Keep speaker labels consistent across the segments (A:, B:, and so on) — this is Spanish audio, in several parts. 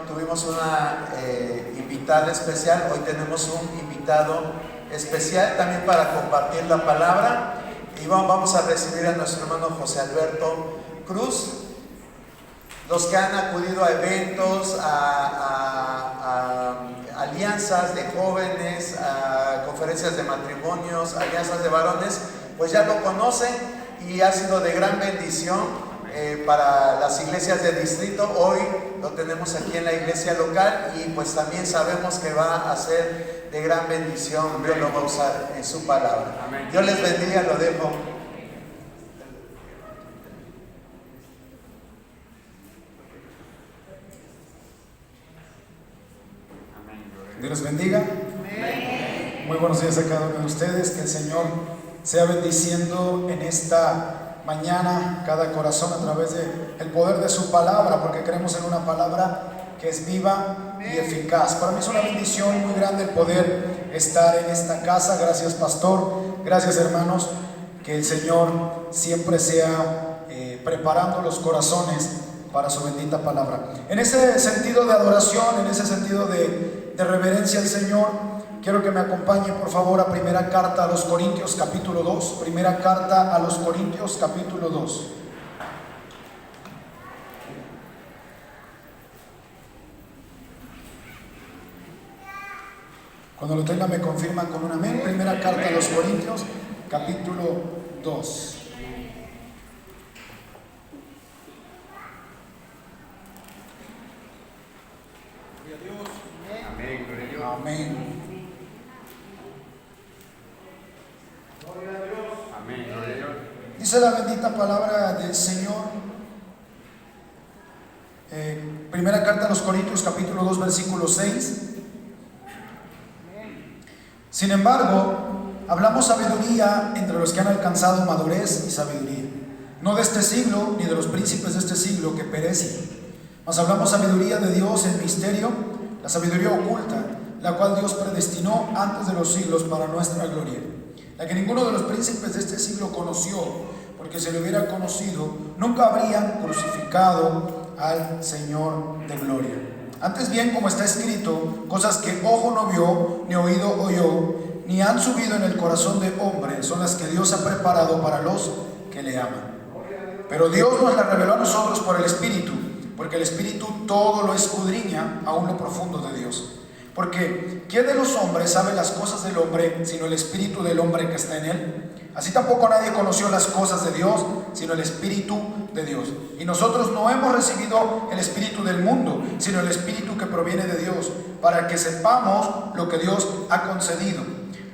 A: tuvimos una invitada especial. Hoy tenemos un invitado especial también para compartir la palabra. Y vamos a recibir a nuestro hermano José Alberto Cruz. Los que han acudido a eventos, a alianzas de jóvenes, a conferencias de matrimonios, alianzas de varones, pues ya lo conocen y ha sido de gran bendición para las iglesias del distrito. Hoy lo tenemos aquí en la iglesia local y pues también sabemos que va a ser de gran bendición. Dios lo va a usar en su palabra. Amén. Dios les bendiga, lo dejo.
B: Dios les bendiga. Muy buenos días a cada uno de ustedes. Que el Señor sea bendiciendo en esta mañana cada corazón a través del poder de su palabra, porque creemos en una palabra que es viva y eficaz. Para mí es una bendición muy grande el poder estar en esta casa. Gracias, pastor. Gracias, hermanos. Que el Señor siempre sea preparando los corazones para su bendita palabra. En ese sentido de adoración, en ese sentido de reverencia al Señor, quiero que me acompañe por favor a primera carta a los Corintios capítulo 2. Primera carta a los Corintios capítulo 2. Cuando lo tenga me confirman con un amén. Primera carta a los Corintios capítulo 2. Amén. Dice la bendita palabra del Señor. Primera carta a los Corintios capítulo 2 versículo 6. Sin embargo, hablamos sabiduría entre los que han alcanzado madurez y sabiduría, no de este siglo ni de los príncipes de este siglo que perecen, mas hablamos sabiduría de Dios en misterio, la sabiduría oculta, la cual Dios predestinó antes de los siglos para nuestra gloria, la que ninguno de los príncipes de este siglo conoció, porque si lo hubiera conocido, nunca habrían crucificado al Señor de gloria. Antes bien, como está escrito, cosas que ojo no vio, ni oído oyó, ni han subido en el corazón de hombre, son las que Dios ha preparado para los que le aman. Pero Dios nos las reveló a nosotros por el Espíritu, porque el Espíritu todo lo escudriña, aún lo profundo de Dios. Porque ¿quién de los hombres sabe las cosas del hombre, sino el espíritu del hombre que está en él? Así tampoco nadie conoció las cosas de Dios, sino el Espíritu de Dios. Y nosotros no hemos recibido el espíritu del mundo, sino el Espíritu que proviene de Dios, para que sepamos lo que Dios ha concedido,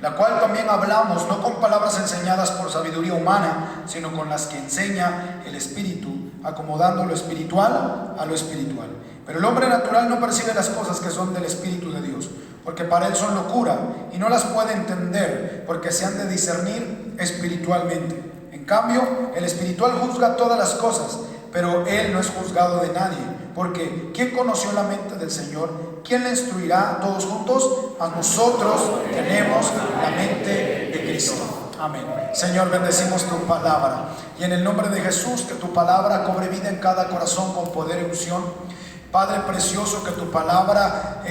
B: la cual también hablamos, no con palabras enseñadas por sabiduría humana, sino con las que enseña el Espíritu, acomodando lo espiritual a lo espiritual. Pero el hombre natural no percibe las cosas que son del Espíritu de Dios, porque para él son locura, y no las puede entender, porque se han de discernir espiritualmente. En cambio, el espiritual juzga todas las cosas, pero él no es juzgado de nadie, porque ¿quién conoció la mente del Señor? ¿Quién le instruirá? Todos juntos, a nosotros tenemos la mente de Cristo. Amén. Señor, bendecimos tu palabra, y en el nombre de Jesús, que tu palabra cobre vida en cada corazón con poder y unción. Padre precioso, que tu palabra,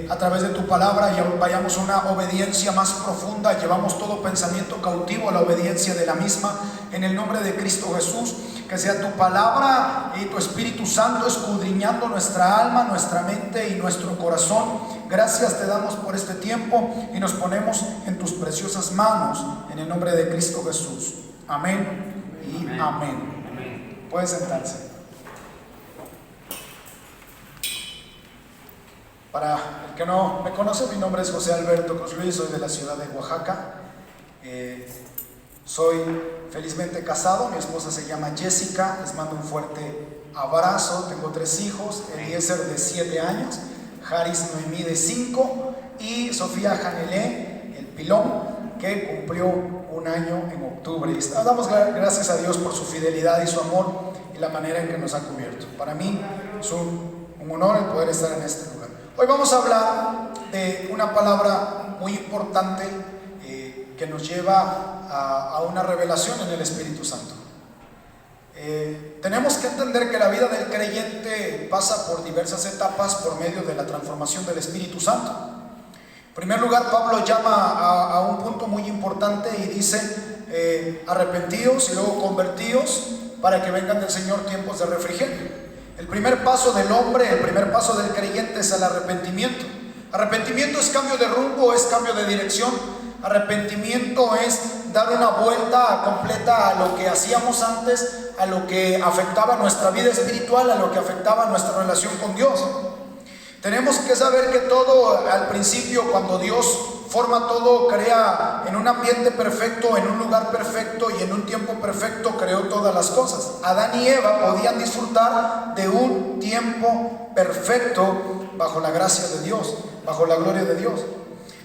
B: a través de tu palabra vayamos a una obediencia más profunda, llevamos todo pensamiento cautivo a la obediencia de la misma, en el nombre de Cristo Jesús. Que sea tu palabra y tu Espíritu Santo escudriñando nuestra alma, nuestra mente y nuestro corazón. Gracias te damos por este tiempo y nos ponemos en tus preciosas manos, en el nombre de Cristo Jesús. Amén y amén. Pueden sentarse. Para el que no me conoce, mi nombre es José Alberto Cruz Luis, soy de la ciudad de Oaxaca. Soy felizmente casado, mi esposa se llama Jessica, les mando un fuerte abrazo. Tengo 3 hijos, Eliezer de 7 años, Haris Noemí de 5 y Sofía Janelé, el pilón, que cumplió 1 año en octubre. Y damos gracias a Dios por su fidelidad y su amor y la manera en que nos ha cubierto. Para mí es un honor el poder estar en este lugar. Hoy vamos a hablar de una palabra muy importante que nos lleva a una revelación en el Espíritu Santo. Tenemos que entender que la vida del creyente pasa por diversas etapas por medio de la transformación del Espíritu Santo. En primer lugar, Pablo llama a un punto muy importante y dice: arrepentíos y luego convertíos para que vengan del Señor tiempos de refrigerio. El primer paso del hombre, el primer paso del creyente es el arrepentimiento. Arrepentimiento es cambio de rumbo, es cambio de dirección. Arrepentimiento es dar una vuelta completa a lo que hacíamos antes, a lo que afectaba nuestra vida espiritual, a lo que afectaba nuestra relación con Dios. Tenemos que saber que todo al principio, cuando Dios forma todo, crea en un ambiente perfecto, en un lugar perfecto y en un tiempo perfecto, creó todas las cosas. Adán y Eva podían disfrutar de un tiempo perfecto bajo la gracia de Dios, bajo la gloria de Dios.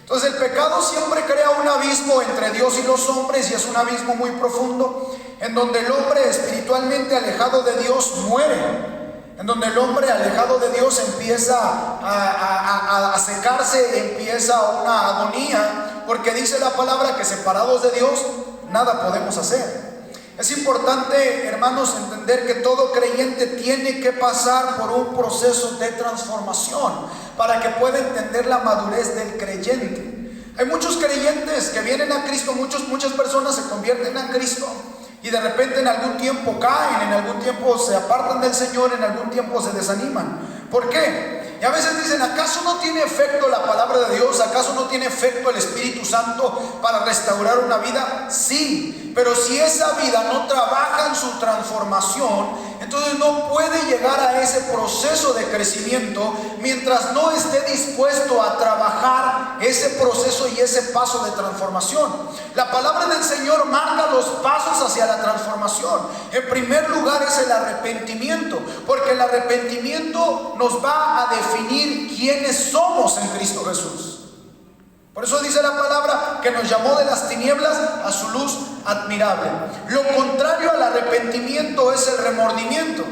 B: Entonces el pecado siempre crea un abismo entre Dios y los hombres, y es un abismo muy profundo, en donde el hombre espiritualmente alejado de Dios muere, en donde el hombre alejado de Dios empieza a secarse, empieza una agonía, porque dice la palabra que separados de Dios nada podemos hacer. Es importante, hermanos, entender que todo creyente tiene que pasar por un proceso de transformación para que pueda entender la madurez del creyente. Hay muchos creyentes que vienen a Cristo, muchas personas se convierten a Cristo y de repente en algún tiempo caen, en algún tiempo se apartan del Señor, en algún tiempo se desaniman. ¿Por qué? Y a veces dicen: ¿acaso no tiene efecto la palabra de Dios? ¿Acaso no tiene efecto el Espíritu Santo para restaurar una vida? Sí, pero si esa vida no trabaja en su transformación, entonces no puede llegar a ese proceso de crecimiento mientras no esté dispuesto a trabajar ese proceso y ese paso de transformación. La palabra del Señor marca los pasos hacia la transformación. En primer lugar es el arrepentimiento, porque el arrepentimiento nos va a definir quiénes somos en Cristo Jesús. Por eso dice la palabra que nos llamó de las tinieblas a su luz admirable. Lo contrario al arrepentimiento es el remordimiento.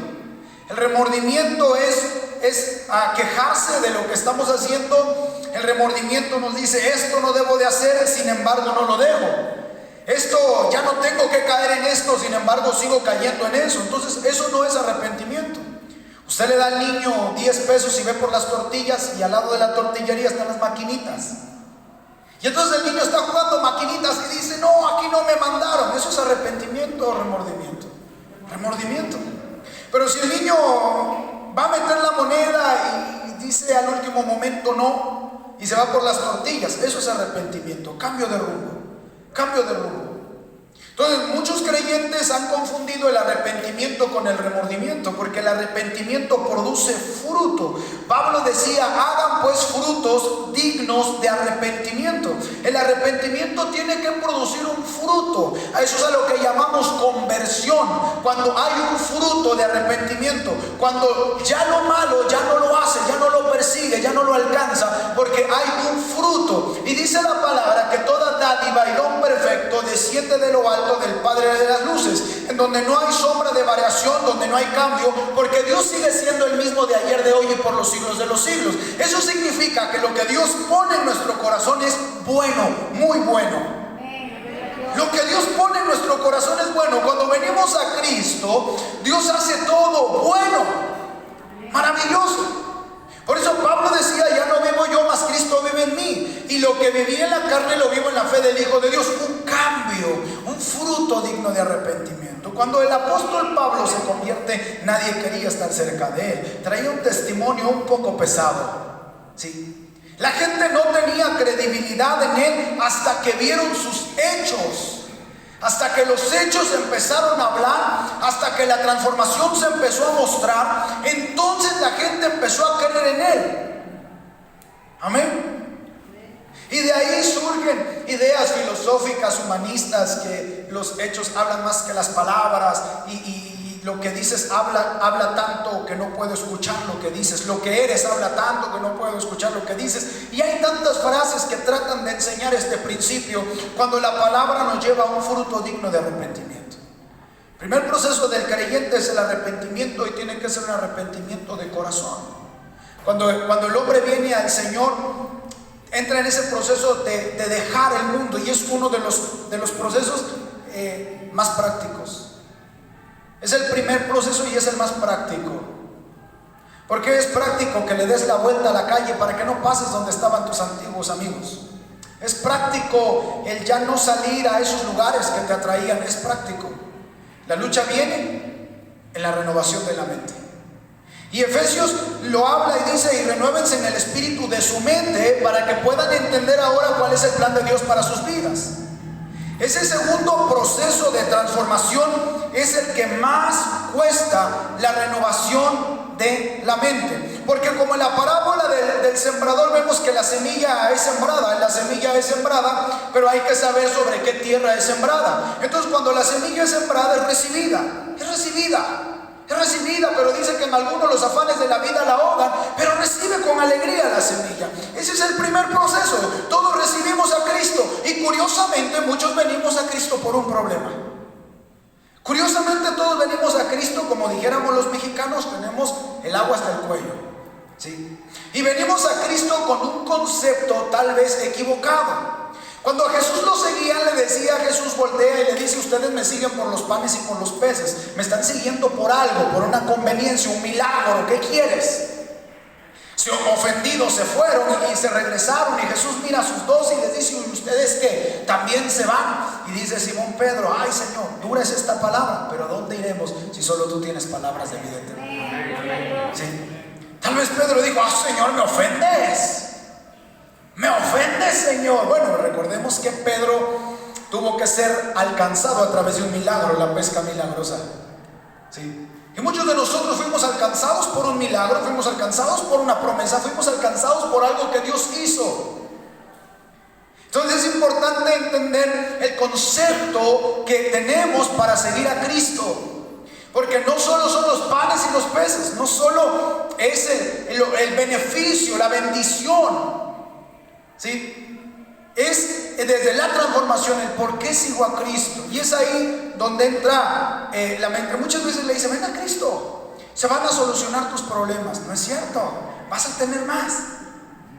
B: El remordimiento es quejarse de lo que estamos haciendo. El remordimiento nos dice: esto no debo de hacer, sin embargo no lo dejo. Esto ya no tengo que caer en esto, sin embargo sigo cayendo en eso. Entonces eso no es arrepentimiento. Usted le da al niño 10 pesos y ve por las tortillas, y al lado de la tortillería están las maquinitas. Y entonces el niño está jugando maquinitas y dice: no, aquí no me mandaron. ¿Eso es arrepentimiento o remordimiento? Remordimiento. Pero si el niño va a meter la moneda y dice al último momento no, y se va por las tortillas, eso es arrepentimiento, cambio de rumbo, cambio de rumbo. Entonces muchos creyentes han confundido el arrepentimiento con el remordimiento, porque el arrepentimiento produce fruto. Pablo decía: hagan pues frutos dignos de arrepentimiento. El arrepentimiento tiene que producir un fruto. A eso es a lo que llamamos conversión. Cuando hay un fruto de arrepentimiento, cuando ya lo malo ya no lo hace, ya no lo persigue, ya no lo alcanza, porque hay un fruto. Y dice la palabra que toda dádiva y don perfecto desciende de lo alto del Padre de las luces, en donde no hay sombra de variación, donde no hay cambio, porque Dios sigue siendo el mismo de ayer, de hoy y por los siglos de los siglos. Eso significa que lo que Dios pone en nuestro corazón es bueno, muy bueno. Lo que Dios pone en nuestro corazón es bueno. Cuando venimos a Cristo, Dios hace todo bueno, maravilloso. Por eso Pablo decía: ya no vivo yo, mas Cristo vive en mí, y lo que viví en la carne lo vivo en la fe del Hijo de Dios. Un cambio, un fruto digno de arrepentimiento. Cuando el apóstol Pablo se convierte, nadie quería estar cerca de él. Traía un testimonio un poco pesado, ¿sí? La gente no tenía credibilidad en él hasta que vieron sus hechos. Hasta que los hechos empezaron a hablar, hasta que la transformación se empezó a mostrar, entonces la gente empezó a creer en él. Amén. Y de ahí surgen ideas filosóficas, humanistas, que los hechos hablan más que las palabras, y lo que dices habla tanto que no puedo escuchar lo que dices. Lo que eres habla tanto que no puedo escuchar lo que dices. Y hay tantas frases que tratan de enseñar este principio, cuando la palabra nos lleva a un fruto digno de arrepentimiento. El primer proceso del creyente es el arrepentimiento, y tiene que ser un arrepentimiento de corazón. Cuando el hombre viene al Señor, entra en ese proceso de dejar el mundo, y es uno de los procesos más prácticos. Es el primer proceso y es el más práctico. Porque es práctico que le des la vuelta a la calle para que no pases donde estaban tus antiguos amigos. Es práctico el ya no salir a esos lugares que te atraían. Es práctico. La lucha viene en la renovación de la mente. Y Efesios lo habla y dice: y renuévense en el espíritu de su mente para que puedan entender ahora cuál es el plan de Dios para sus vidas. Ese segundo proceso de transformación es el que más cuesta, la renovación de la mente. Porque como en la parábola del sembrador vemos que la semilla es sembrada, pero hay que saber sobre qué tierra es sembrada. Entonces cuando la semilla es sembrada es recibida, pero dice que en algunos los afanes de la vida la ahogan, pero recibe con alegría la semilla. Ese es el primer proceso. Todos recibimos a Cristo y curiosamente muchos venimos a Cristo por un problema. Curiosamente todos venimos a Cristo, como dijéramos los mexicanos, tenemos el agua hasta el cuello, ¿sí? Y venimos a Cristo con un concepto tal vez equivocado. Cuando a Jesús lo seguían, le decía a Jesús, voltea y le dice: ustedes me siguen por los panes y por los peces, me están siguiendo por algo, por una conveniencia, un milagro, ¿qué quieres? Se ofendidos se fueron y se regresaron, y Jesús mira a sus 12 y les dice: ¿y ustedes qué? ¿También se van? Y dice Simón Pedro: ay Señor, dura es esta palabra, pero ¿a dónde iremos si solo tú tienes palabras de vida eterna? ¿Sí? Tal vez Pedro dijo: ah, Señor, me ofendes, Señor. Bueno, recordemos que Pedro tuvo que ser alcanzado a través de un milagro, la pesca milagrosa, ¿sí? Y muchos de nosotros fuimos alcanzados por un milagro, fuimos alcanzados por una promesa, fuimos alcanzados por algo que Dios hizo. Entonces es importante entender el concepto que tenemos para seguir a Cristo. Porque no solo son los panes y los peces, no solo es el beneficio, la bendición, ¿sí? Es desde la transformación el por qué sigo a Cristo. Y es ahí donde entra la mente. Muchas veces le dicen: ven a Cristo, se van a solucionar tus problemas. No es cierto, vas a tener más,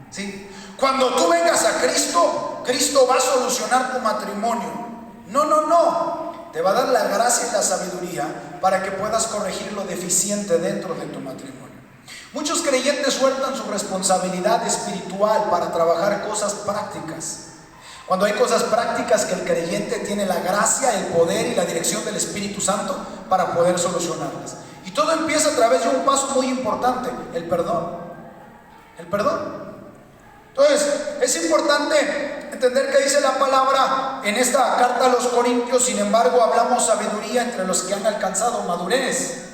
B: ¿sí? Cuando tú vengas a Cristo, Cristo va a solucionar tu matrimonio. No, te va a dar la gracia y la sabiduría para que puedas corregir lo deficiente dentro de tu matrimonio. Muchos creyentes sueltan su responsabilidad espiritual para trabajar cosas prácticas, cuando hay cosas prácticas que el creyente tiene la gracia, el poder y la dirección del Espíritu Santo para poder solucionarlas. Y todo empieza a través de un paso muy importante: el perdón. Entonces es importante entender que dice la palabra en esta carta a los Corintios: sin embargo hablamos sabiduría entre los que han alcanzado madurez.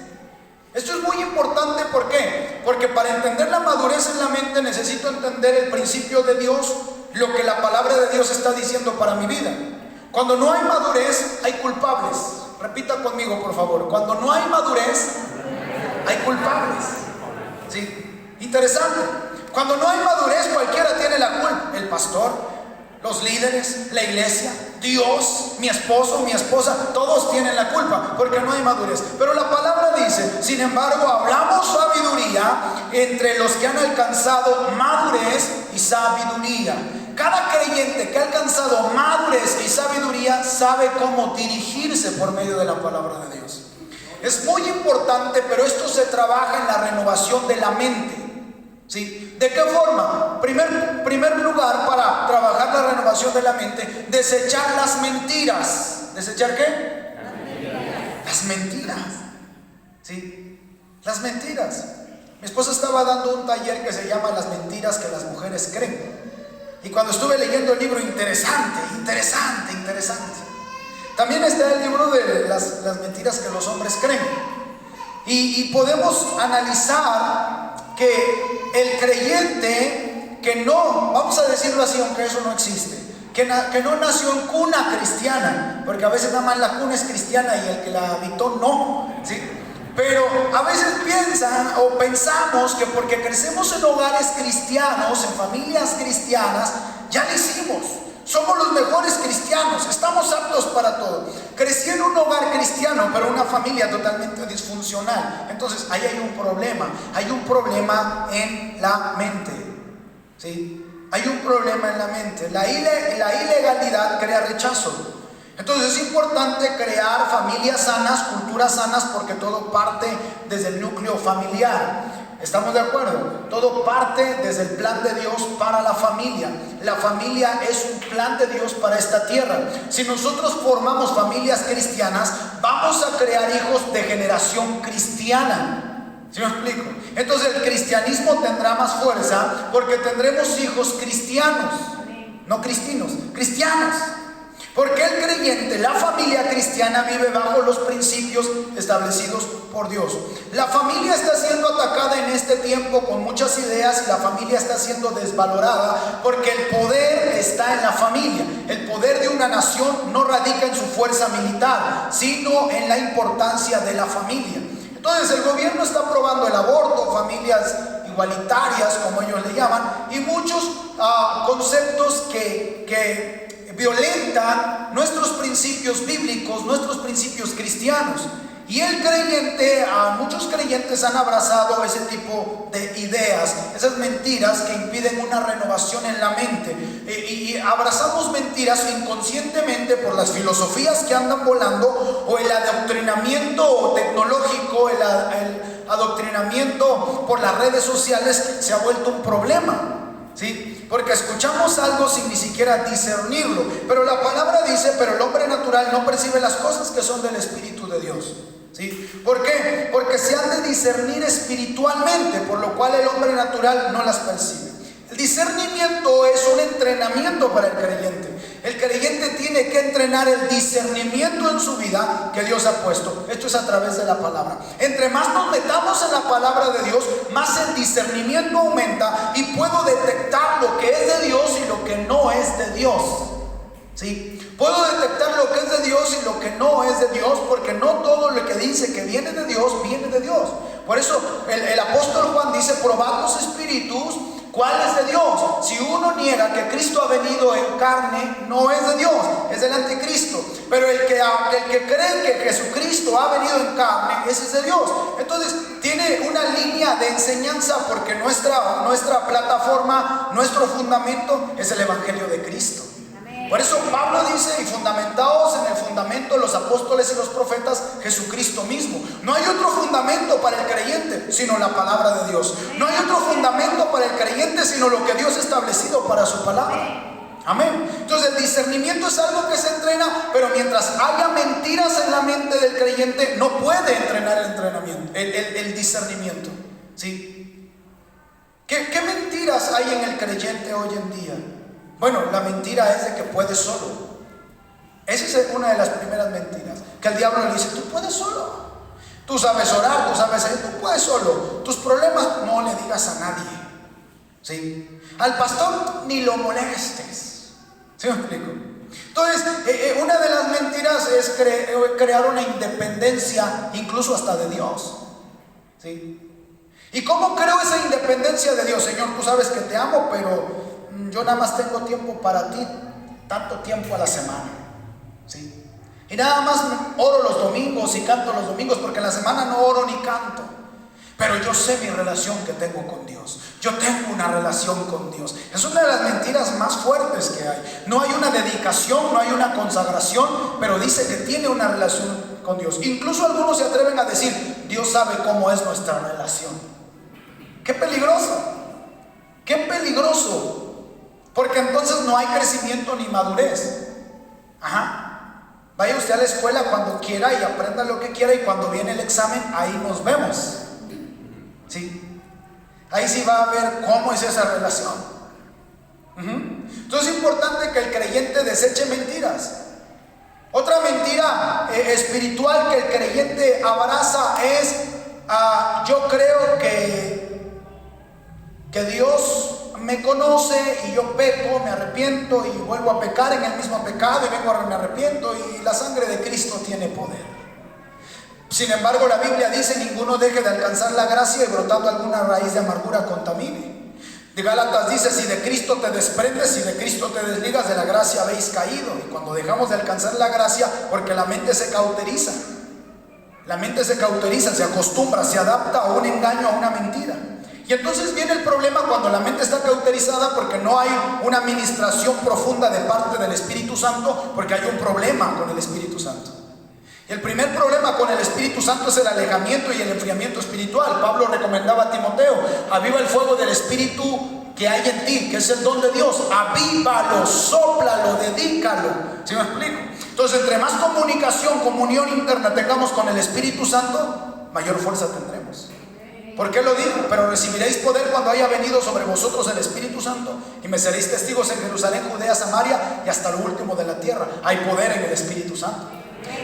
B: Esto es muy importante. ¿Por qué? Porque para entender la madurez en la mente necesito entender el principio de Dios, lo que la palabra de Dios está diciendo para mi vida. Cuando no hay madurez, hay culpables. Repita conmigo, por favor: cuando no hay madurez, hay culpables, ¿sí? Interesante. Cuando no hay madurez, cualquiera tiene la culpa: el pastor, los líderes, la iglesia, Dios, mi esposo, mi esposa, todos tienen la culpa porque no hay madurez. Pero la palabra dice: sin embargo hablamos sabiduría entre los que han alcanzado madurez y sabiduría. Cada creyente que ha alcanzado madurez y sabiduría sabe cómo dirigirse por medio de la palabra de Dios. Es muy importante, pero esto se trabaja en la renovación de la mente, ¿sí? ¿De qué forma? Primer lugar, para trabajar la renovación de la mente, desechar las mentiras. ¿Desechar qué? Las mentiras, ¿sí? Las mentiras. Mi esposa estaba dando un taller que se llama Las mentiras que las mujeres creen. Y cuando estuve leyendo el libro, interesante. También está el libro de las mentiras que los hombres creen. Y podemos analizar que el creyente que no, vamos a decirlo así, aunque eso no existe, que no nació en cuna cristiana, porque a veces nada más la cuna es cristiana y el que la habitó no, ¿sí? Pero a veces piensan o pensamos que porque crecemos en hogares cristianos, en familias cristianas, ya lo hicimos, somos los mejores cristianos, estamos aptos para todo. Crecí en un hogar cristiano, pero una familia totalmente disfuncional. Entonces ahí hay un problema en la mente, ¿sí? Hay un problema en la mente. La ilegalidad crea rechazo. Entonces es importante crear familias sanas, culturas sanas, porque todo parte desde el núcleo familiar. ¿Estamos de acuerdo? Todo parte desde el plan de Dios para la familia. La familia es un plan de Dios para esta tierra. Si nosotros formamos familias cristianas, vamos a crear hijos de generación cristiana. ¿Sí me explico? Entonces el cristianismo tendrá más fuerza porque tendremos hijos cristianos, no cristinos, cristianos. Porque el creyente, la familia cristiana, vive bajo los principios establecidos por Dios. La familia está siendo atacada en este tiempo con muchas ideas y la familia está siendo desvalorada porque el poder está en la familia. El poder de una nación no radica en su fuerza militar, sino en la importancia de la familia. Entonces el gobierno está aprobando el aborto, familias igualitarias, como ellos le llaman, y muchos conceptos que violentan nuestros principios bíblicos, nuestros principios cristianos. Y el creyente, muchos creyentes han abrazado ese tipo de ideas, esas mentiras que impiden una renovación en la mente. Y abrazamos mentiras inconscientemente por las filosofías que andan volando, o el adoctrinamiento tecnológico, el adoctrinamiento por las redes sociales se ha vuelto un problema. ¿Sí? Porque escuchamos algo sin ni siquiera discernirlo. Pero la palabra dice, pero el hombre natural no percibe las cosas que son del Espíritu de Dios. ¿Sí? ¿Por qué? Porque se han de discernir espiritualmente, por lo cual el hombre natural no las percibe. El discernimiento es un entrenamiento para el creyente. El creyente tiene que entrenar el discernimiento en su vida que Dios ha puesto. Esto es a través de la palabra. Entre más nos metamos en la palabra de Dios, más el discernimiento aumenta y puedo detectar lo que es de Dios y lo que no es de Dios. ¿Sí? Puedo detectar lo que es de Dios y lo que no es de Dios, porque no todo lo que dice que viene de Dios, viene de Dios. Por eso el apóstol Juan dice, probad los espíritus, ¿cuál es de Dios? Si uno niega que Cristo ha venido en carne, no es de Dios, es del anticristo. Pero el que cree que Jesucristo ha venido en carne, ese es de Dios. Entonces tiene una línea de enseñanza, porque nuestra plataforma, nuestro fundamento es el Evangelio de Cristo. Por eso Pablo dice, y fundamentados en el fundamento de los apóstoles y los profetas, Jesucristo mismo. No hay otro fundamento para el creyente sino la palabra de Dios. No hay otro fundamento para el creyente sino lo que Dios ha establecido para su palabra. Amén. Entonces el discernimiento es algo que se entrena, pero mientras haya mentiras en la mente del creyente, no puede entrenar el discernimiento. ¿Sí? ¿Qué mentiras hay en el creyente hoy en día? Bueno, la mentira es de que puedes solo. Esa es una de las primeras mentiras. Que el diablo le dice, tú puedes solo. Tú sabes orar, tú sabes ir, tú puedes solo. Tus problemas no le digas a nadie. ¿Sí? Al pastor ni lo molestes. ¿Sí me explico? Entonces, una de las mentiras es crear una independencia, incluso hasta de Dios. ¿Sí? ¿Y cómo creo esa independencia de Dios? Señor, tú sabes que te amo, pero yo nada más tengo tiempo para ti, tanto tiempo a la semana. ¿Sí? Y nada más oro los domingos y canto los domingos, porque en la semana no oro ni canto. Pero yo sé mi relación que tengo con Dios. Yo tengo una relación con Dios. Es una de las mentiras más fuertes que hay. No hay una dedicación, no hay una consagración, pero dice que tiene una relación con Dios. Incluso algunos se atreven a decir, Dios sabe cómo es nuestra relación. ¡Qué peligroso! ¡Qué peligroso! Porque entonces no hay crecimiento ni madurez. Vaya usted a la escuela cuando quiera y aprenda lo que quiera, y cuando viene el examen, ahí nos vemos. ¿Sí? Ahí sí va a ver cómo es esa relación. Entonces es importante que el creyente deseche mentiras. Otra mentira espiritual que el creyente abraza es, yo creo que Dios me conoce y yo peco, me arrepiento y vuelvo a pecar en el mismo pecado y me arrepiento, y la sangre de Cristo tiene poder. Sin embargo, la Biblia dice, ninguno deje de alcanzar la gracia y brotando alguna raíz de amargura contamine. De Gálatas dice, si de Cristo te desprendes, si de Cristo te desligas, de la gracia habéis caído. Y cuando dejamos de alcanzar la gracia, porque la mente se cauteriza. La mente se cauteriza, se acostumbra, se adapta a un engaño, a una mentira. Y entonces viene el problema cuando la mente está cauterizada, porque no hay una administración profunda de parte del Espíritu Santo, porque hay un problema con el Espíritu Santo. Y el primer problema con el Espíritu Santo es el alejamiento y el enfriamiento espiritual. Pablo recomendaba a Timoteo: aviva el fuego del Espíritu que hay en ti, que es el don de Dios. Avívalo, sóplalo, dedícalo. ¿Sí me explico? Entonces, entre más comunión interna tengamos con el Espíritu Santo, mayor fuerza tendremos. ¿Por qué lo digo? Pero recibiréis poder cuando haya venido sobre vosotros el Espíritu Santo, y me seréis testigos en Jerusalén, Judea, Samaria y hasta lo último de la tierra. Hay poder en el Espíritu Santo.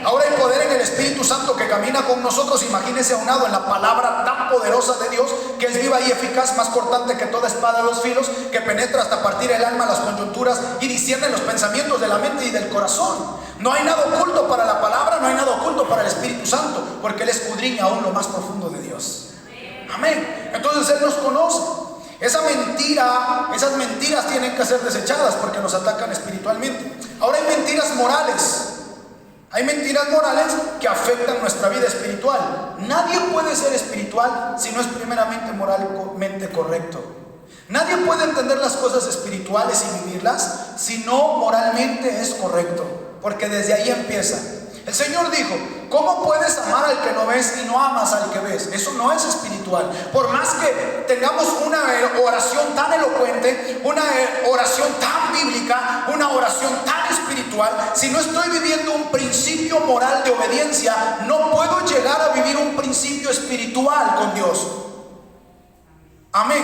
B: Ahora hay poder en el Espíritu Santo que camina con nosotros. Imagínense aunado en la palabra tan poderosa de Dios, que es viva y eficaz, más cortante que toda espada de 2 filos, que penetra hasta partir el alma, las coyunturas, y discierne los pensamientos de la mente y del corazón. No hay nada oculto para la palabra, no hay nada oculto para el Espíritu Santo, porque Él escudriña aún lo más profundo de Dios. Amén. Entonces Él nos conoce. Esas mentiras tienen que ser desechadas porque nos atacan espiritualmente. Ahora hay mentiras morales. Hay mentiras morales que afectan nuestra vida espiritual. Nadie puede ser espiritual si no es primeramente moralmente correcto. Nadie puede entender las cosas espirituales y vivirlas si no moralmente es correcto, porque desde ahí empieza. El Señor dijo: ¿cómo puedes amar al que no ves y no amas al que ves? Eso no es espiritual. Por más que tengamos una oración tan elocuente, una oración tan bíblica, una oración tan espiritual, si no estoy viviendo un principio moral de obediencia, no puedo llegar a vivir un principio espiritual con Dios. Amén.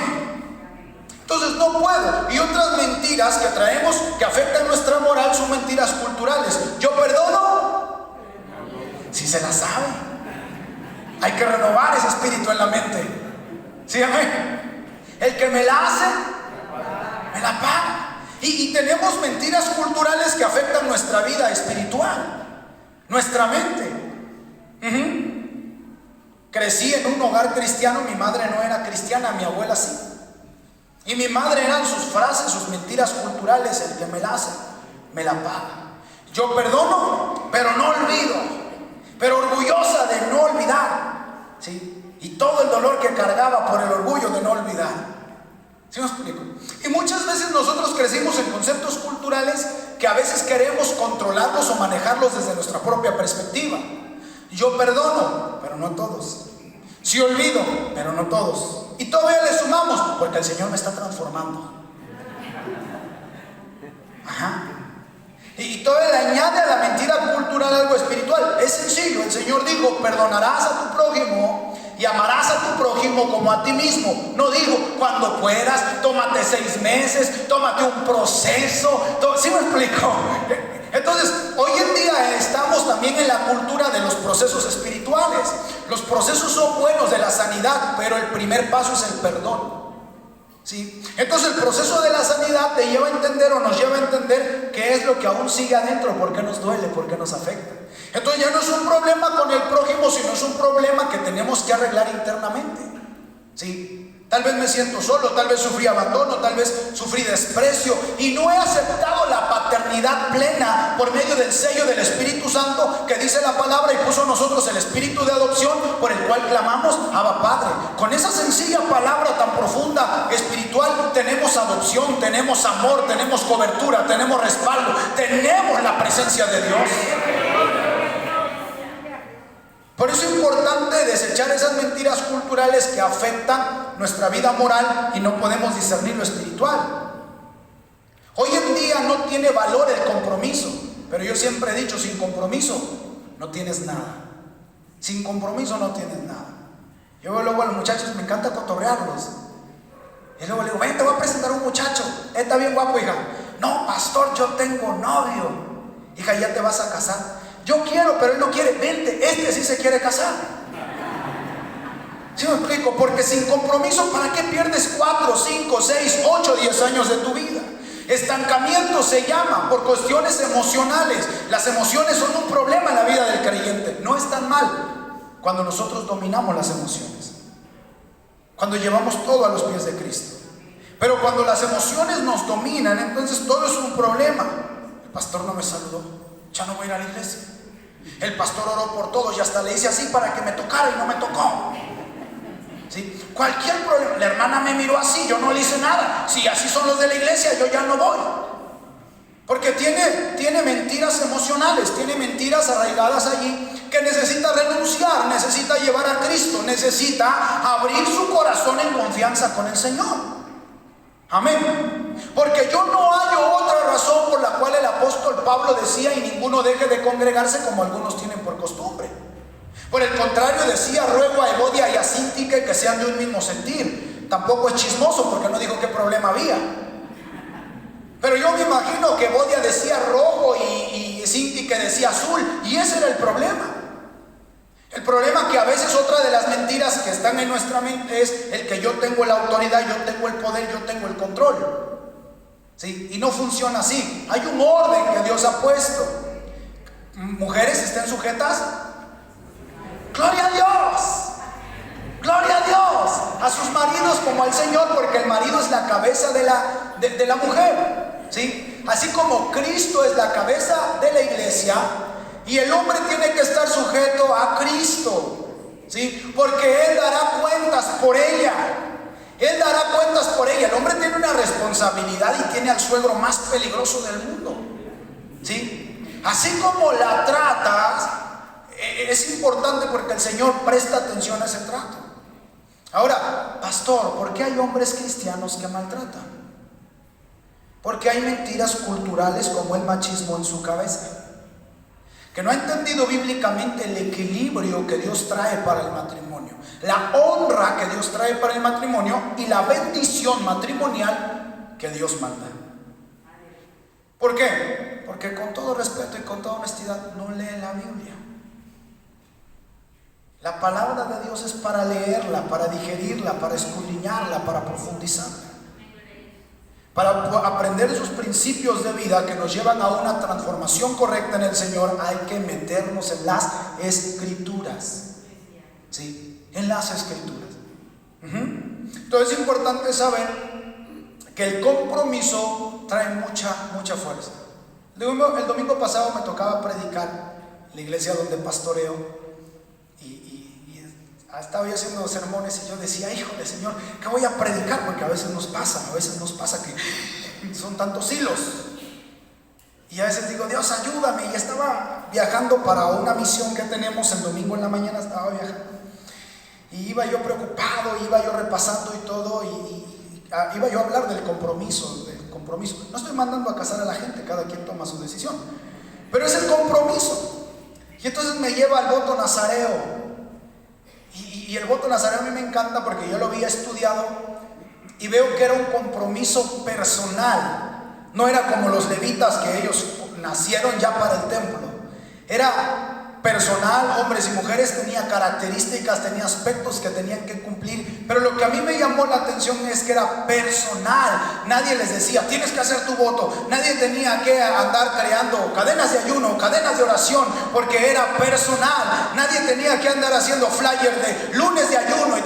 B: Entonces no puedo. Y otras mentiras que traemos que afectan nuestra moral son mentiras culturales. Yo perdono si se la sabe. Hay que renovar ese espíritu en la mente. ¿Sí, amén? El que me la hace, me la paga. Y tenemos mentiras culturales que afectan nuestra vida espiritual, nuestra mente. Crecí en un hogar cristiano. Mi madre no era cristiana, mi abuela sí. Y mi madre eran sus frases, sus mentiras culturales: el que me la hace, me la paga. Yo perdono, pero no olvido, pero orgullosa de no olvidar, ¿sí? Y todo el dolor que cargaba por el orgullo de no olvidar. ¿Sí me explico? Y muchas veces nosotros crecimos en conceptos culturales que a veces queremos controlarlos o manejarlos desde nuestra propia perspectiva. Yo perdono, pero no todos. Sí olvido, pero no todos. Y todavía le sumamos, porque el Señor me está transformando. Ajá. Y todavía le añade a la mentira cultural algo espiritual. Es sencillo. El Señor dijo: perdonarás a tu prójimo y amarás a tu prójimo como a ti mismo. No dijo: cuando puedas, tómate 6 meses, tómate un proceso. ¿Sí me explico? Entonces, hoy en día estamos también en la cultura de los procesos espirituales. Los procesos son buenos, de la sanidad, pero el primer paso es el perdón. ¿Sí? Entonces el proceso de la sanidad te lleva a entender, o nos lleva a entender, qué es lo que aún sigue adentro, por qué nos duele, por qué nos afecta. Entonces ya no es un problema con el prójimo, sino es un problema que tenemos que arreglar internamente. ¿Sí? Tal vez me siento solo, tal vez sufrí abandono, tal vez sufrí desprecio y no he aceptado la paternidad plena por medio del sello del Espíritu Santo que dice la palabra, y puso en nosotros el espíritu de adopción por el cual clamamos: Abba Padre. Con esa sencilla palabra tan profunda, espiritual, tenemos adopción, tenemos amor, tenemos cobertura, tenemos respaldo, tenemos la presencia de Dios. Por eso es importante desechar esas mentiras culturales que afectan nuestra vida moral y no podemos discernir lo espiritual. Hoy en día no tiene valor el compromiso, pero yo siempre he dicho: sin compromiso no tienes nada. Sin compromiso no tienes nada. Yo veo luego a los muchachos, me encanta cotorrearlos. Y luego le digo: ven, te voy a presentar a un muchacho. Está bien guapo, hija. No, pastor, yo tengo novio. Hija, ¿ya te vas a casar? Yo quiero, pero él no quiere. Vente, este sí se quiere casar. ¿Sí me explico? Porque sin compromiso, ¿para qué pierdes 4, 5, 6, 8, 10 años de tu vida? Estancamiento se llama, por cuestiones emocionales. Las emociones son un problema en la vida del creyente. No es tan mal cuando nosotros dominamos las emociones, cuando llevamos todo a los pies de Cristo. Pero cuando las emociones nos dominan, entonces todo es un problema. El pastor no me saludó, ya no voy a ir a la iglesia. El pastor oró por todos y hasta le hice así para que me tocara y no me tocó. ¿sí? Cualquier problema, la hermana me miró así, yo no le hice nada. Si así son los de la iglesia, yo ya no voy. Porque tiene mentiras emocionales, tiene mentiras arraigadas allí, que necesita renunciar, necesita llevar a Cristo, necesita abrir su corazón en confianza con el Señor. Amén. Porque yo no hallo otra razón por la cual el apóstol Pablo decía: y ninguno deje de congregarse como algunos tienen por costumbre. Por el contrario decía: ruego a Evodia y a Síntique que sean de un mismo sentir. Tampoco es chismoso, porque no dijo qué problema había. Pero yo me imagino que Evodia decía rojo y Síntique decía azul, y ese era el problema. El problema que a veces otra de las mentiras que están en nuestra mente es el que yo tengo la autoridad, yo tengo el poder, yo tengo el control, ¿sí? Y no funciona así. Hay un orden que Dios ha puesto. Mujeres, estén sujetas. Gloria a Dios, gloria a Dios, a sus maridos como al Señor, porque el marido es la cabeza de la mujer, ¿sí? Así como Cristo es la cabeza de la iglesia, y el hombre tiene que estar sujeto a Cristo, ¿sí? Porque Él dará cuentas por ella. Él dará cuentas por ella. El hombre tiene una responsabilidad y tiene al suegro más peligroso del mundo, ¿sí? Así como la tratas, es importante, porque el Señor presta atención a ese trato. Ahora, pastor, ¿por qué hay hombres cristianos que maltratan? Porque hay mentiras culturales como el machismo en su cabeza, que no ha entendido bíblicamente el equilibrio que Dios trae para el matrimonio, la honra que Dios trae para el matrimonio y la bendición matrimonial que Dios manda. ¿Por qué? Porque con todo respeto y con toda honestidad no lee la Biblia. La palabra de Dios es para leerla, para digerirla, para escudriñarla, para profundizarla, para aprender sus principios de vida que nos llevan a una transformación correcta en el Señor. Hay que meternos en las Escrituras, ¿sí? En las Escrituras. Entonces es importante saber que el compromiso trae mucha fuerza. El domingo pasado me tocaba predicar en la iglesia donde pastoreo. Estaba yo haciendo sermones y yo decía: híjole, Señor, ¿qué voy a predicar? Porque a veces nos pasa que son tantos hilos. Y a veces digo: Dios, ayúdame. Y estaba viajando para una misión que tenemos el domingo en la mañana, estaba viajando. Y iba yo preocupado, iba yo repasando y todo, y iba yo a hablar del compromiso. No estoy mandando a casar a la gente, cada quien toma su decisión, pero es el compromiso. Y entonces me lleva al voto nazareo. Y el voto nazareo a mí me encanta porque yo lo había estudiado y veo que era un compromiso personal. No era como los levitas, que ellos nacieron ya para el templo. Era personal, hombres y mujeres, tenía características, tenía aspectos que tenían que cumplir. Pero lo que a mí me llamó la atención es que era personal. Nadie les decía: tienes que hacer tu voto. Nadie tenía que andar creando cadenas de ayuno, cadenas de oración, porque era personal. Nadie tenía que andar haciendo flyers de lunes de ayuno y